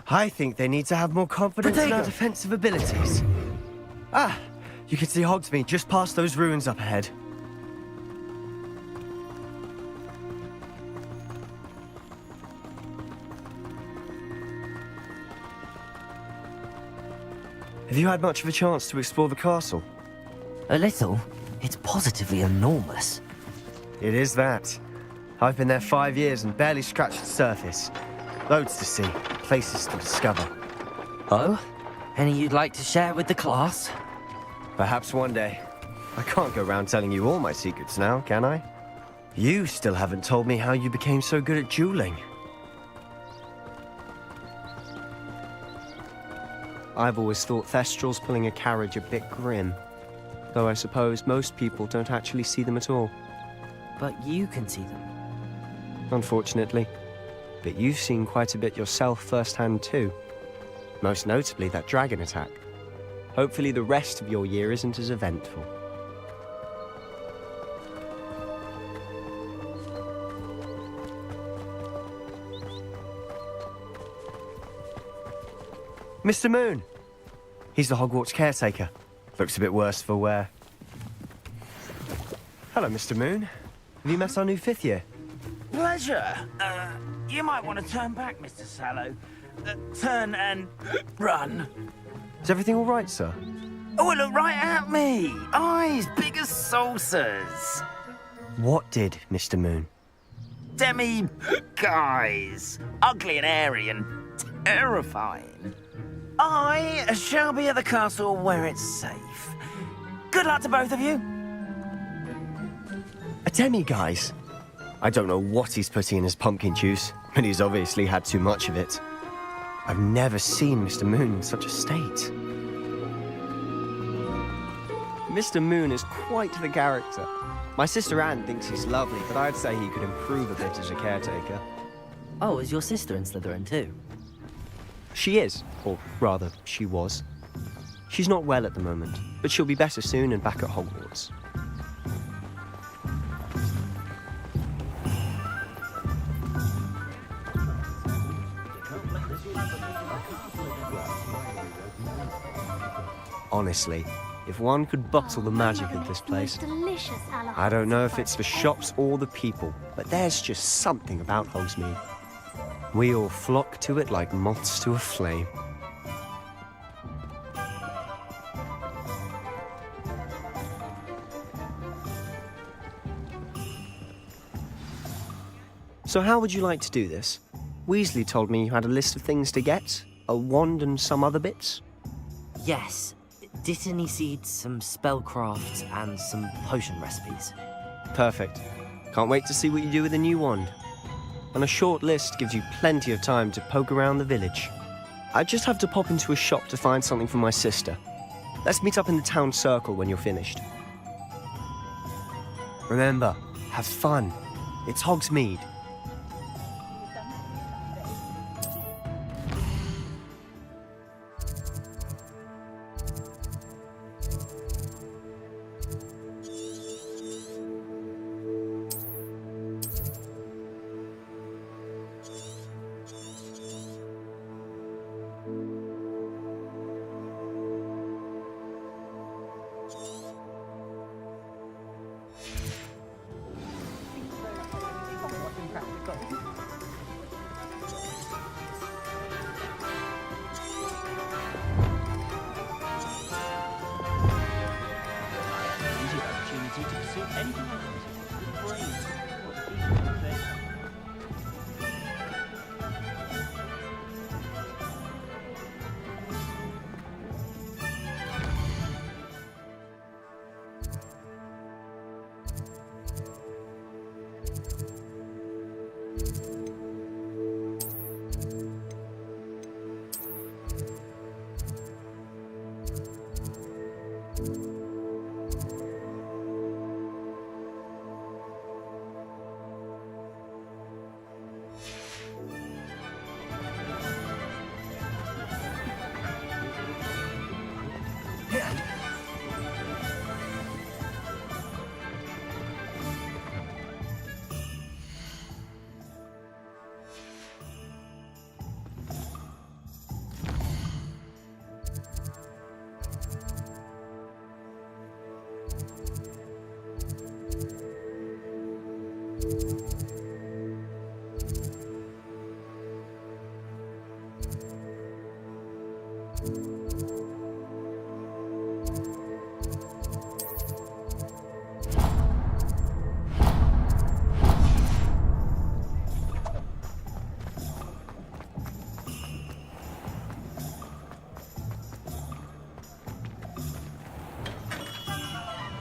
I think they need to have more confidence in our defensive abilities. Ah, you can see Hogsmeade just past those ruins up ahead. Have you had much of a chance to explore the castle? A little. It's positively enormous. It is that. I've been there 5 years and barely scratched the surface. Loads to see, places to discover. Oh? Any you'd like to share with the class? Perhaps one day. I can't go around telling you all my secrets now, can I? You still haven't told me how you became so good at dueling. I've always thought Thestrals pulling a carriage a bit grim. Though I suppose most people don't actually see them at all. But you can see them. Unfortunately. But you've seen quite a bit yourself firsthand too. Most notably that dragon attack. Hopefully the rest of your year isn't as eventful. Mr. Moon! He's the Hogwarts caretaker. Looks a bit worse for wear. Hello, Mr. Moon. Have you met our new 5th year? Pleasure. You might want to turn back, Mr. Sallow. Turn and run. Is everything all right, sir? Oh, look right at me. Eyes big as saucers. What did, Mr. Moon? Demi guys. Ugly and airy and terrifying. I shall be at the castle where it's safe. Good luck to both of you. A demi-guise? I don't know what he's putting in his pumpkin juice, but he's obviously had too much of it. I've never seen Mr. Moon in such a state. Mr. Moon is quite the character. My sister Anne thinks he's lovely, but I'd say he could improve a bit as a caretaker. Oh, is your sister in Slytherin too? She is, or rather, she was. She's not well at the moment, but she'll be better soon and back at Hogwarts. Honestly, if one could bottle the magic of this place, Delicious, I don't know if it's the shops or the people, but there's just something about Hogsmeade. We all flock to it like moths to a flame. So how would you like to do this? Weasley told me you had a list of things to get, a wand and some other bits. Yes. Dittany seeds, some spellcrafts, and some potion recipes. Perfect. Can't wait to see what you do with the new wand. And a short list gives you plenty of time to poke around the village. I just have to pop into a shop to find something for my sister. Let's meet up in the town circle when you're finished. Remember, have fun. It's Hogsmeade.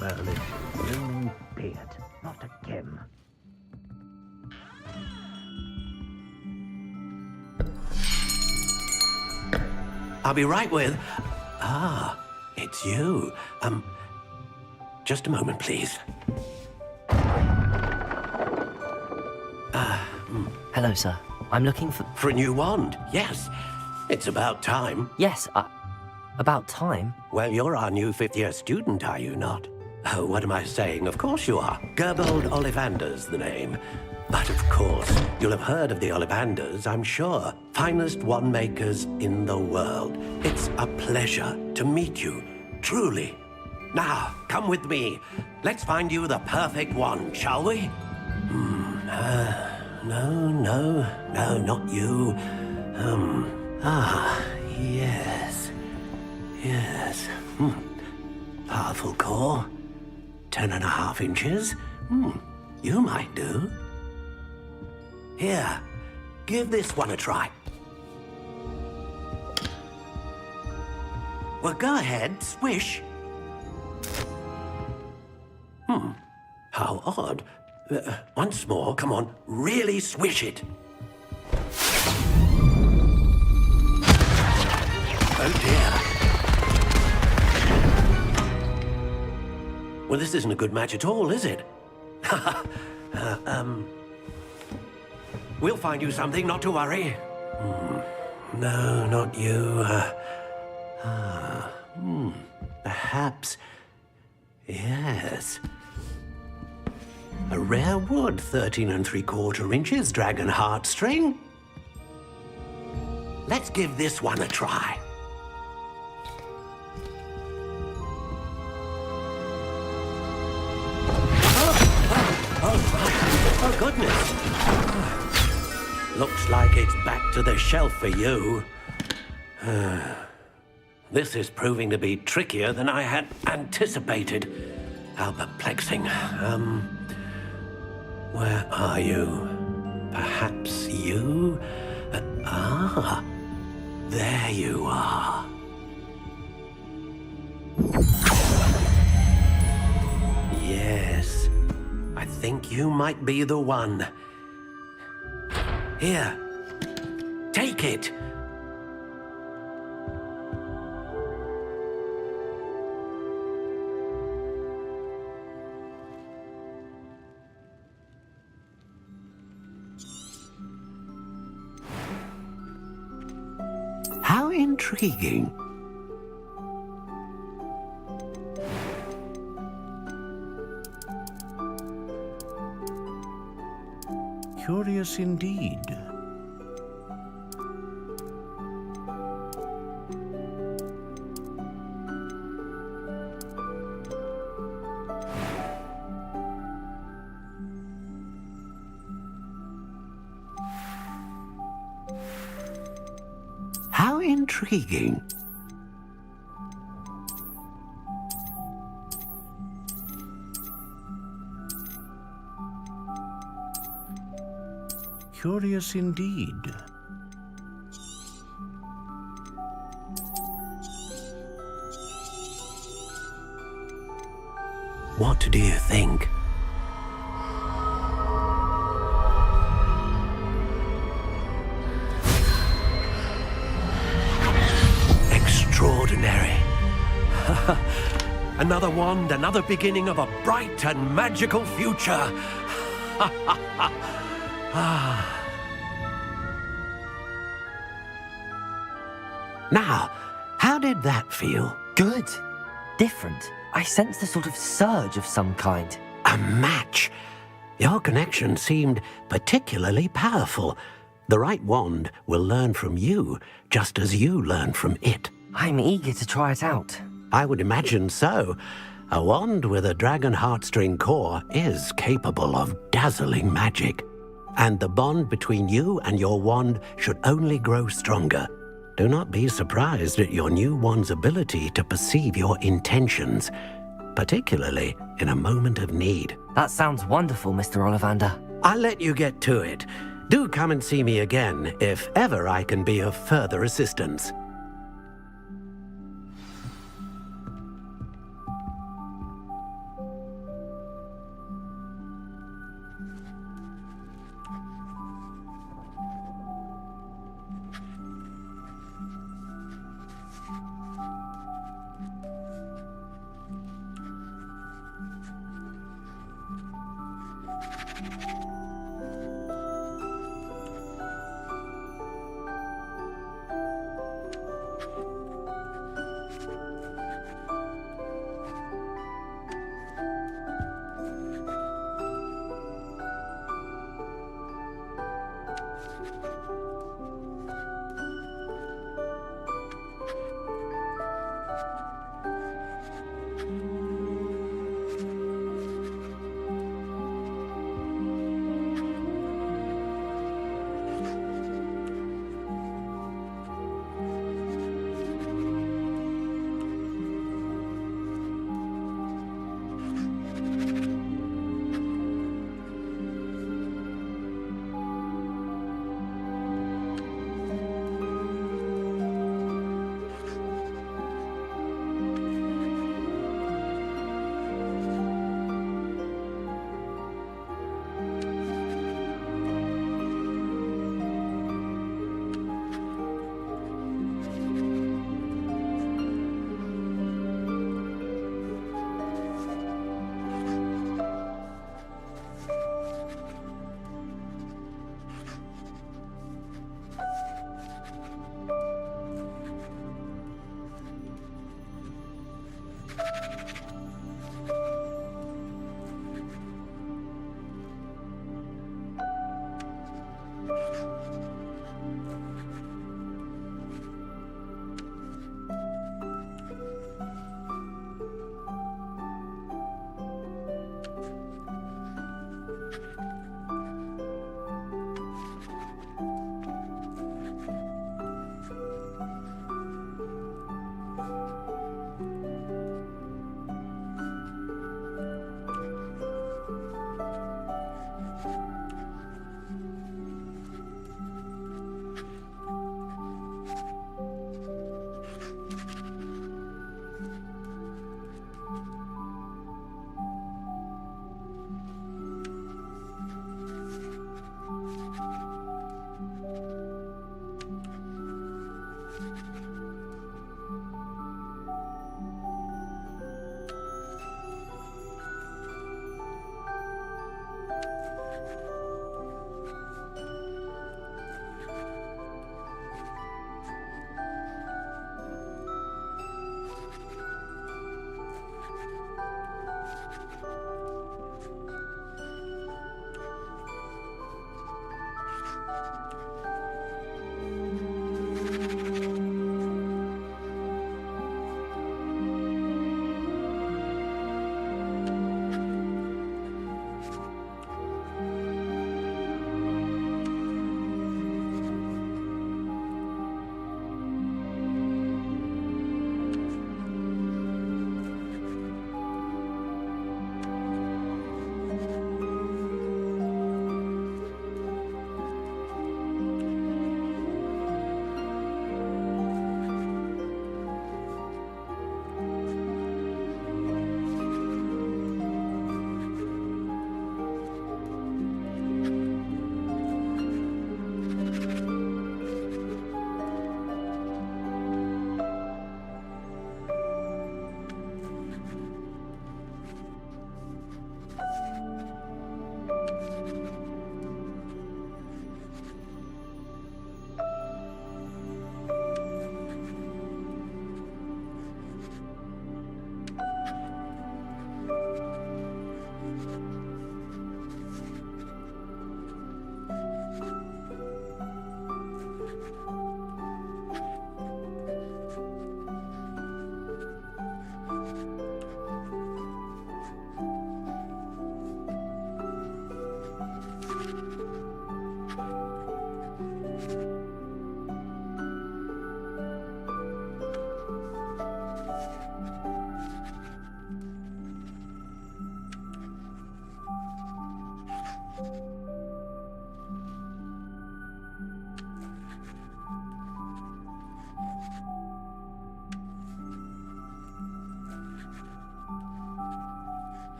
Merlin, be it, not again. I'll be right with... Ah, it's you. Just a moment, please. Hello, sir. I'm looking for... For a new wand, yes. It's about time. Yes, about time? Well, you're our new fifth-year student, are you not? Oh, what am I saying? Of course you are. Gerbold Ollivander's the name. But of course, you'll have heard of the Ollivanders, I'm sure. Finest wand makers in the world. It's a pleasure to meet you, truly. Now, come with me. Let's find you the perfect wand, shall we? No, not you. Yes. Powerful core. 10.5 inches. You might do. Here, give this one a try. Well, go ahead, swish. How odd. Once more, come on, really swish it. Oh dear. Well, this isn't a good match at all, is it? We'll find you something, not to worry. No, not you. Perhaps... Yes. A rare wood, 13 3/4 inches, dragon heartstring. Let's give this one a try. Oh, goodness. Looks like it's back to the shelf for you. This is proving to be trickier than I had anticipated. How perplexing. Where are you? Perhaps you? There you are. Yes, I think you might be the one. Here, take it. How intriguing. Curious indeed. How intriguing. Curious indeed. What do you think? Extraordinary. Another wand, another beginning of a bright and magical future. Now, how did that feel? Good. Different. I sensed a sort of surge of some kind. A match. Your connection seemed particularly powerful. The right wand will learn from you, just as you learn from it. I'm eager to try it out. I would imagine so. A wand with a dragon heartstring core is capable of dazzling magic. And the bond between you and your wand should only grow stronger. Do not be surprised at your new wand's ability to perceive your intentions, particularly in a moment of need. That sounds wonderful, Mr. Ollivander. I'll let you get to it. Do come and see me again if ever I can be of further assistance.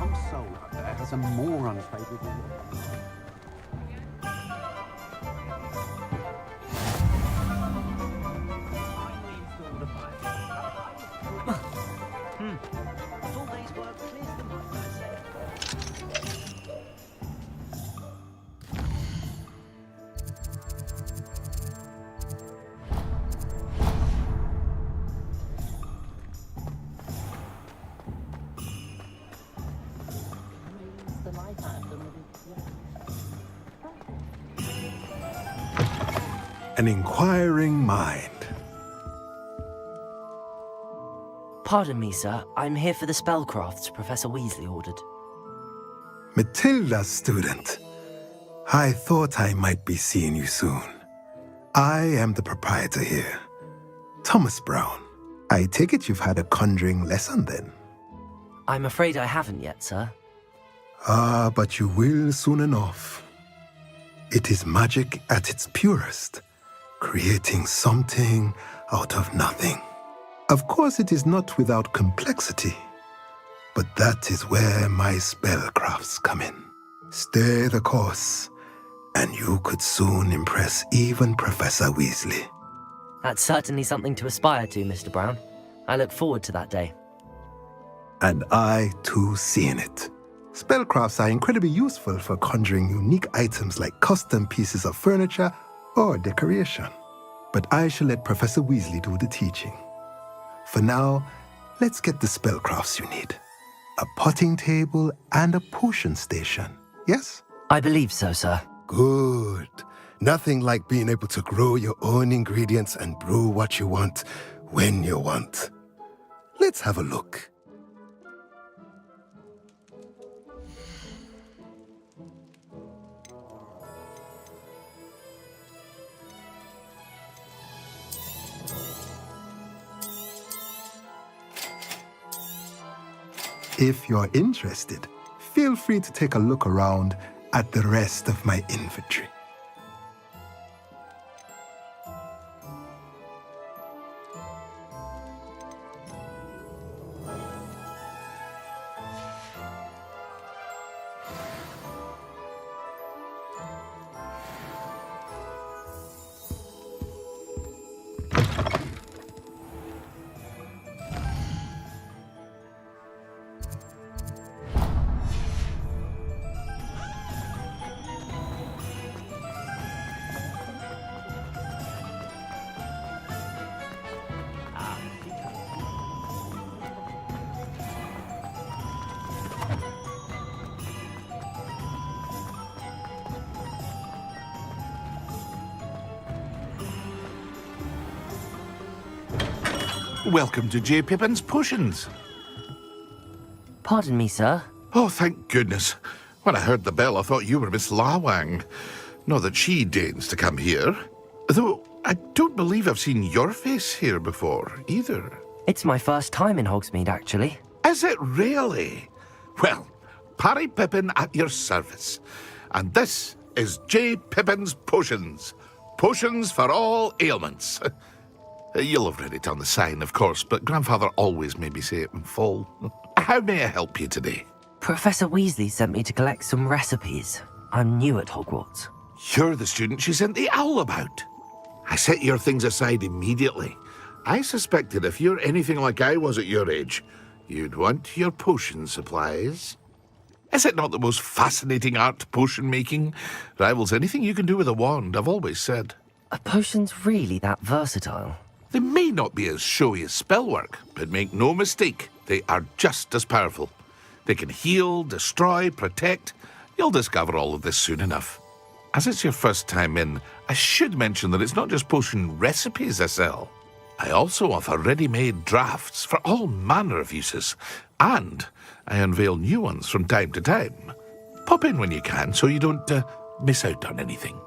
some soul out there has a more unfavorable Full day's work clears the mind, I say. An inquiring mind. Pardon me, sir. I'm here for the spellcrafts Professor Weasley ordered. Matilda's student. I thought I might be seeing you soon. I am the proprietor here, Thomas Brown. I take it you've had a conjuring lesson then? I'm afraid I haven't yet, sir. Ah, but you will soon enough. It is magic at its purest, creating something out of nothing. Of course, it is not without complexity, but that is where my spellcrafts come in. Stay the course, and you could soon impress even Professor Weasley. That's certainly something to aspire to, Mr. Brown. I look forward to that day. And I, too, seeing it. Spellcrafts are incredibly useful for conjuring unique items like custom pieces of furniture or decoration. But I shall let Professor Weasley do the teaching. For now, let's get the spellcrafts you need. A potting table and a potion station, yes? I believe so, sir. Good. Nothing like being able to grow your own ingredients and brew what you want when you want. Let's have a look. If you're interested, feel free to take a look around at the rest of my inventory. Welcome to J. Pippin's Potions. Pardon me, sir. Oh, thank goodness. When I heard the bell, I thought you were Miss Lawang. Not that she deigns to come here. Though, I don't believe I've seen your face here before, either. It's my first time in Hogsmeade, actually. Is it really? Well, Parry Pippin at your service. And this is J. Pippin's Potions. Potions for all ailments. You'll have read it on the sign, of course, but Grandfather always made me say it in full. How may I help you today? Professor Weasley sent me to collect some recipes. I'm new at Hogwarts. You're the student she sent the owl about. I set your things aside immediately. I suspected if you're anything like I was at your age, you'd want your potion supplies. Is it not the most fascinating art, potion making? Rivals anything you can do with a wand, I've always said. Are potions really that versatile? They may not be as showy as spellwork, but make no mistake, they are just as powerful. They can heal, destroy, protect. You'll discover all of this soon enough. As it's your first time in, I should mention that it's not just potion recipes I sell. I also offer ready-made drafts for all manner of uses, and I unveil new ones from time to time. Pop in when you can so you don't miss out on anything.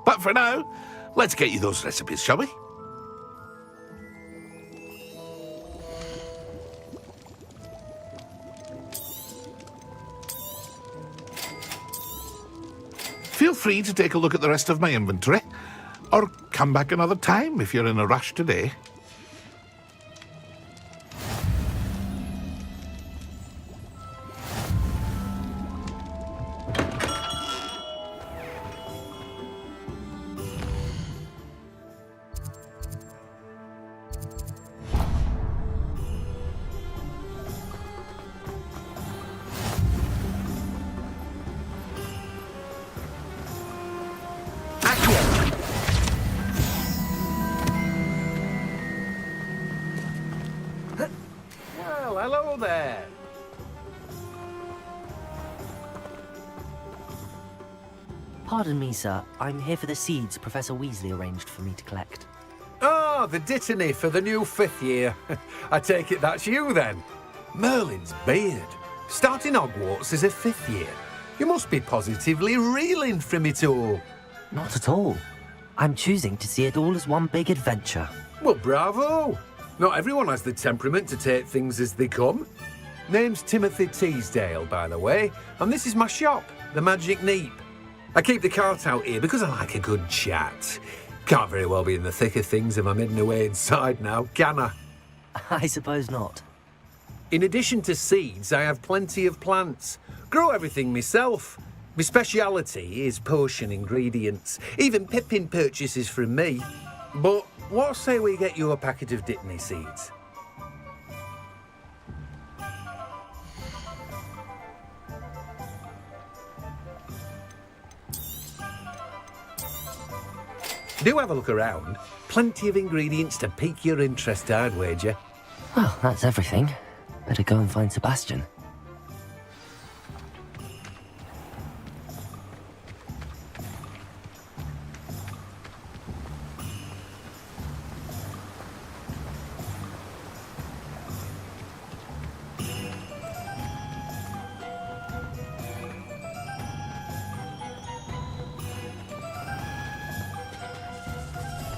But for now, let's get you those recipes, shall we? Feel free to take a look at the rest of my inventory, or come back another time if you're in a rush today. hello there. Pardon me, sir. I'm here for the seeds Professor Weasley arranged for me to collect. Ah, the dittany for the new 5th year. I take it that's you, then. Merlin's beard. Starting Hogwarts as a 5th year. You must be positively reeling from it all. Not at all. I'm choosing to see it all as one big adventure. Well, bravo. Not everyone has the temperament to take things as they come. Name's Timothy Teasdale, by the way, and this is my shop, the Magic Neep. I keep the cart out here because I like a good chat. Can't very well be in the thick of things if I'm hidden away inside now, can I? I suppose not. In addition to seeds, I have plenty of plants. Grow everything myself. My speciality is potion ingredients. Even Pippin purchases from me. But what say we get you a packet of Dittany seeds? Do have a look around. Plenty of ingredients to pique your interest, I'd wager. Well, that's everything. Better go and find Sebastian.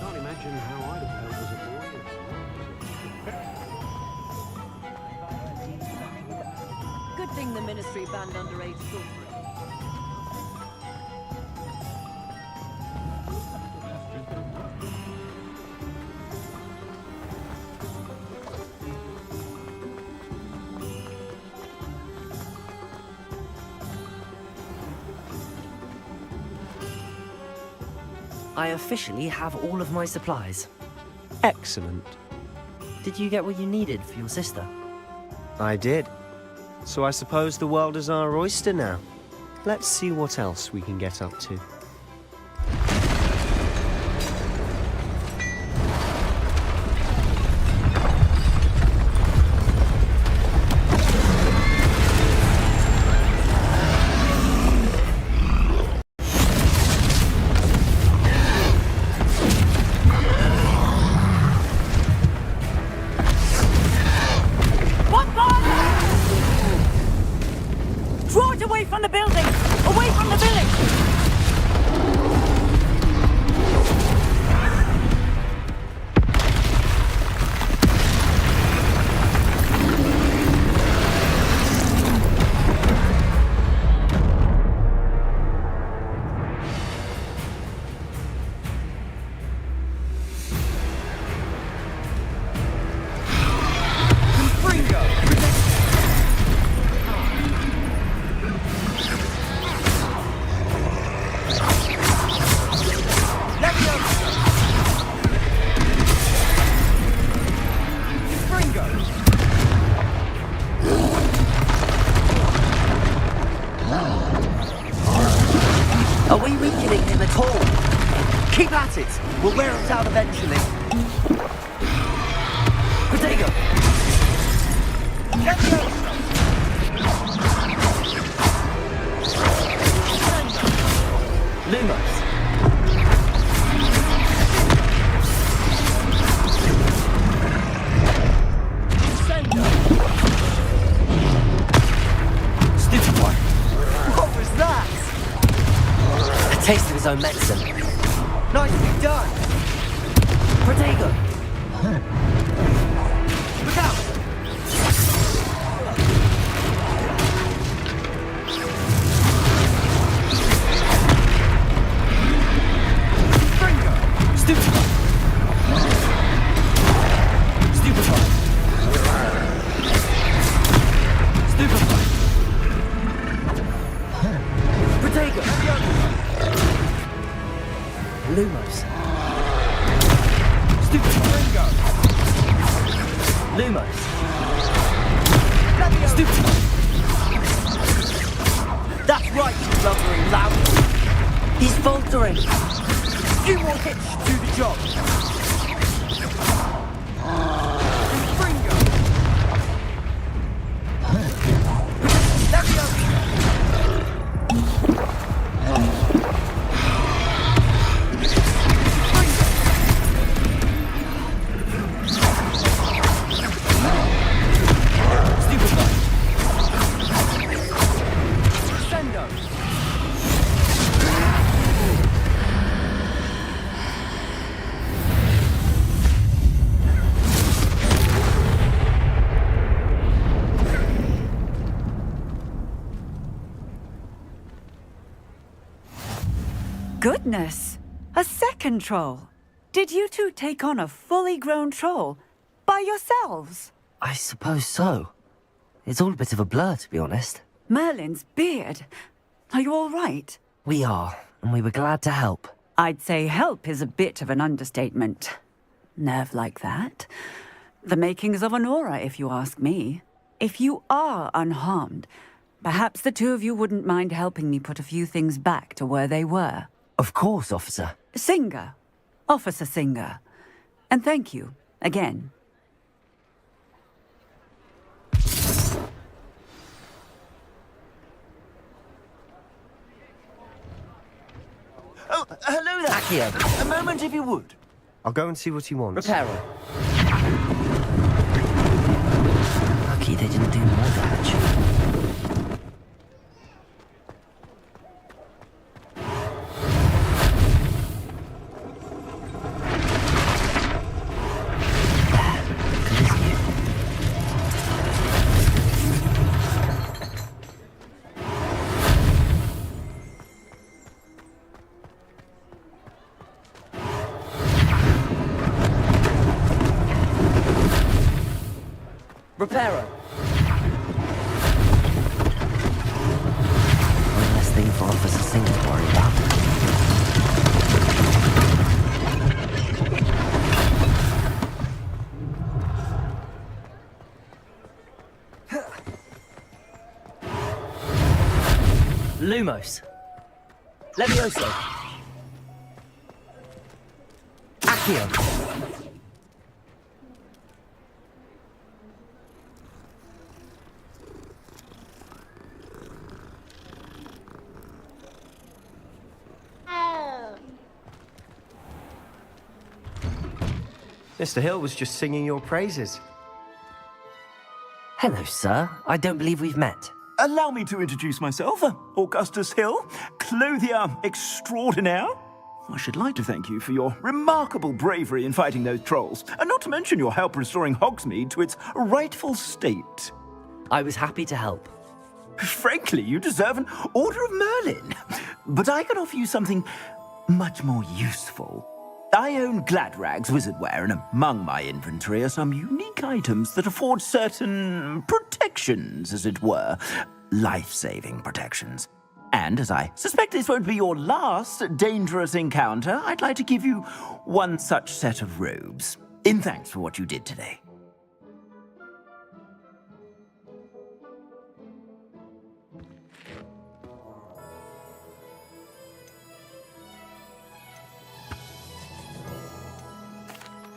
Can't imagine how I'd have felt as a boy. Good thing the Ministry banned underage children. I officially have all of my supplies. Excellent. Did you get what you needed for your sister? I did. So I suppose the world is our oyster now. Let's see what else we can get up to. Draw it away from the building! Away from the village! Are we weakening him at all? Keep at it! We'll wear it out eventually. Potato! Let's go! Lumos! Stupid one! What was that? A taste of his own medicine. Nicely done! Protego! Look out! Stupid one! Stupid one! Stupid one! Protego! Lumos. Stupid one! Lumos. Stupid one! That's right, you blubbering lout! He's faltering! Few more hits to do the job! Goodness! A second troll! Did you two take on a fully grown troll by yourselves? I suppose so. It's all a bit of a blur, to be honest. Merlin's beard. Are you all right? We are, and we were glad to help. I'd say help is a bit of an understatement. Nerve like that. The makings of an aura, if you ask me. If you are unharmed, perhaps the two of you wouldn't mind helping me put a few things back to where they were. Of course, officer. Singer. Officer Singer. And thank you, again. Oh, hello there. Accio. A moment, if you would. I'll go and see what he wants. Reparo. Lucky they didn't do more damage. Reparo. One less thing for Officer Singer to worry about. Lumos. Levioso. Accio. Mr. Hill was just singing your praises. Hello, sir. I don't believe we've met. Allow me to introduce myself, Augustus Hill, clothier extraordinaire. I should like to thank you for your remarkable bravery in fighting those trolls, and not to mention your help restoring Hogsmeade to its rightful state. I was happy to help. Frankly, you deserve an Order of Merlin. But I can offer you something much more useful. I own Gladrag's wizardware, and among my inventory are some unique items that afford certain protections, as it were. Life-saving protections. And as I suspect this won't be your last dangerous encounter, I'd like to give you one such set of robes, in thanks for what you did today.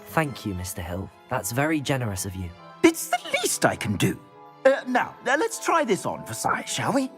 Thank you, Mr. Hill. That's very generous of you. It's the least I can do. Now, let's try this on for size, shall we?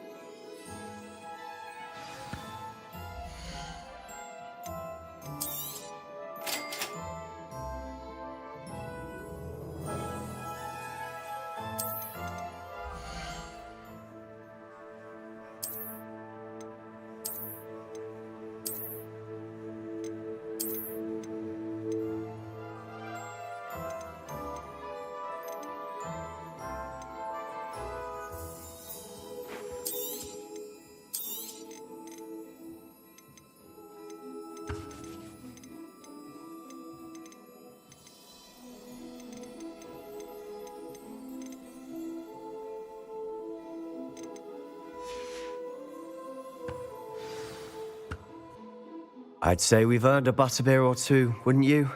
I'd say we've earned a butterbeer or two, wouldn't you?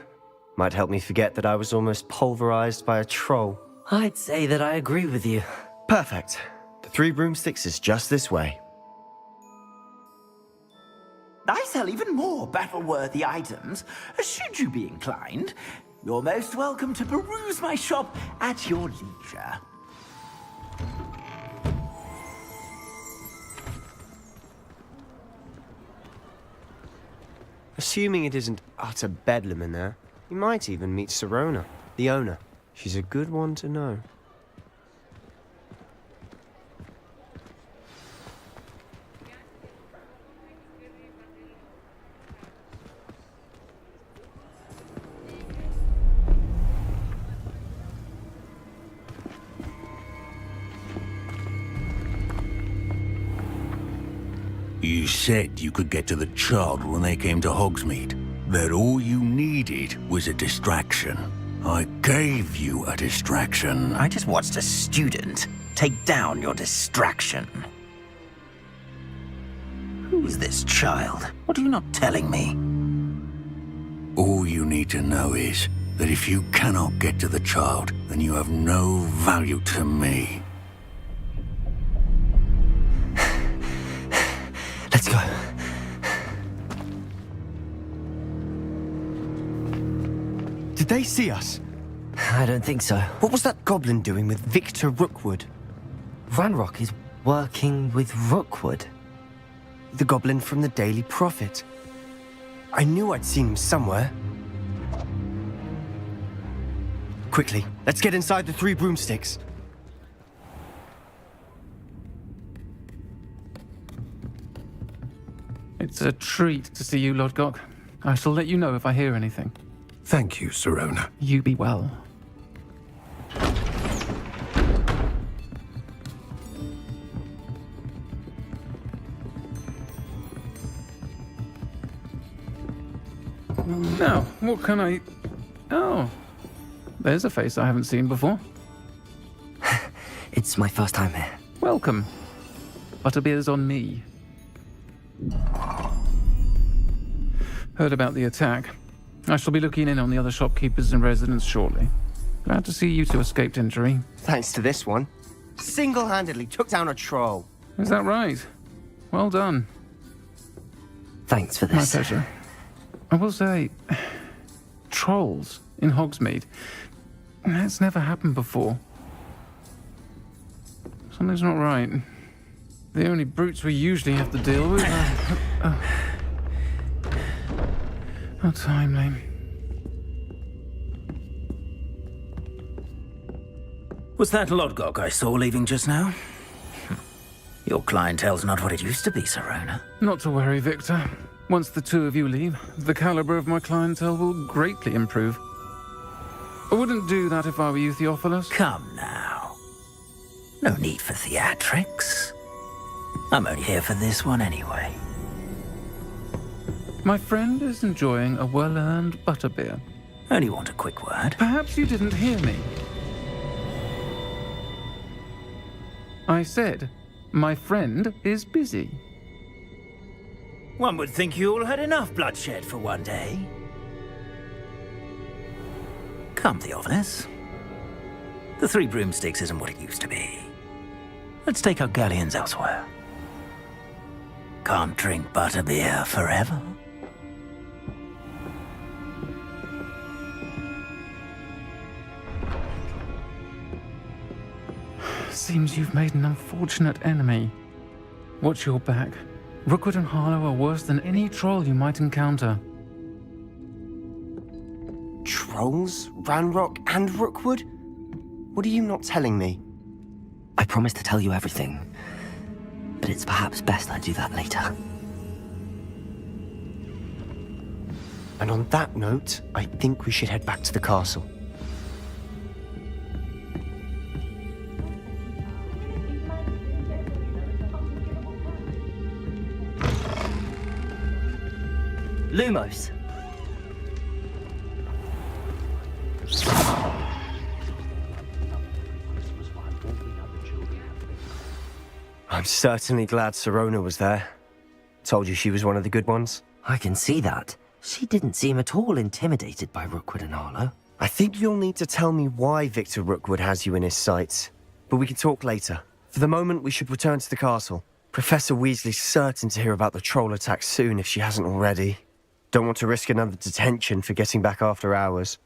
Might help me forget that I was almost pulverized by a troll. I'd say that I agree with you. Perfect. The 3 broomsticks is just this way. I sell even more battle-worthy items, should you be inclined. You're most welcome to peruse my shop at your leisure. Assuming it isn't utter bedlam in there, you might even meet Sirona, the owner. She's a good one to know. You said you could get to the child when they came to Hogsmeade. That all you needed was a distraction. I gave you a distraction. I just watched a student take down your distraction. Who is this child? What are you not telling me? All you need to know is that if you cannot get to the child, then you have no value to me. Let's go. Did they see us? I don't think so. What was that goblin doing with Victor Rookwood? Ranrock is working with Rookwood. The goblin from the Daily Prophet. I knew I'd seen him somewhere. Quickly, let's get inside the 3 broomsticks. It's a treat to see you, Lodgok. I shall let you know if I hear anything. Thank you, Sirona. You be well. Now, what can I... Oh, there's a face I haven't seen before. It's my first time here. Welcome. Butterbeer's on me. Heard about the attack. I shall be looking in on the other shopkeepers and residents shortly. Glad to see you two escaped injury. Thanks to this one. Single-handedly took down a troll. Is that right? Well done. Thanks for this. My pleasure. I will say, trolls in Hogsmeade. That's never happened before. Something's not right. The only brutes we usually have to deal with are... How timely. Was that Lodgok I saw leaving just now? Your clientele's not what it used to be, Sirona. Not to worry, Victor. Once the two of you leave, the caliber of my clientele will greatly improve. I wouldn't do that if I were you, Theophilus. Come now. No need for theatrics. I'm only here for this one anyway. My friend is enjoying a well-earned butterbeer. Only want a quick word. Perhaps you didn't hear me. I said, my friend is busy. One would think you all had enough bloodshed for one day. Come, Theophilus. The 3 broomsticks isn't what it used to be. Let's take our galleons elsewhere. Can't drink butterbeer forever. Seems you've made an unfortunate enemy. Watch your back. Rookwood and Harlow are worse than any troll you might encounter. Trolls? Ranrock and Rookwood? What are you not telling me? I promised to tell you everything, but it's perhaps best I do that later. And on that note, I think we should head back to the castle. Lumos. I'm certainly glad Sirona was there. Told you she was one of the good ones. I can see that. She didn't seem at all intimidated by Rookwood and Harlow. I think you'll need to tell me why Victor Rookwood has you in his sights. But we can talk later. For the moment, we should return to the castle. Professor Weasley's certain to hear about the troll attack soon if she hasn't already. Don't want to risk another detention for getting back after hours.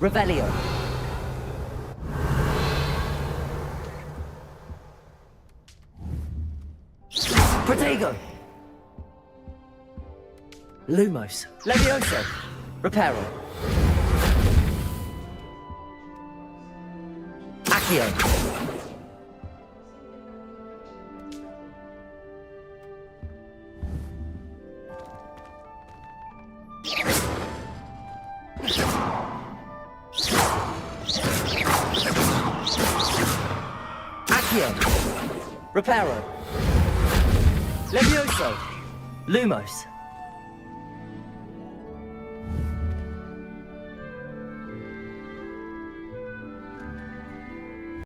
Revelio. Protego. Lumos. Levioso. Reparo. Accio. Accio. Reparo. Levioso. Lumos.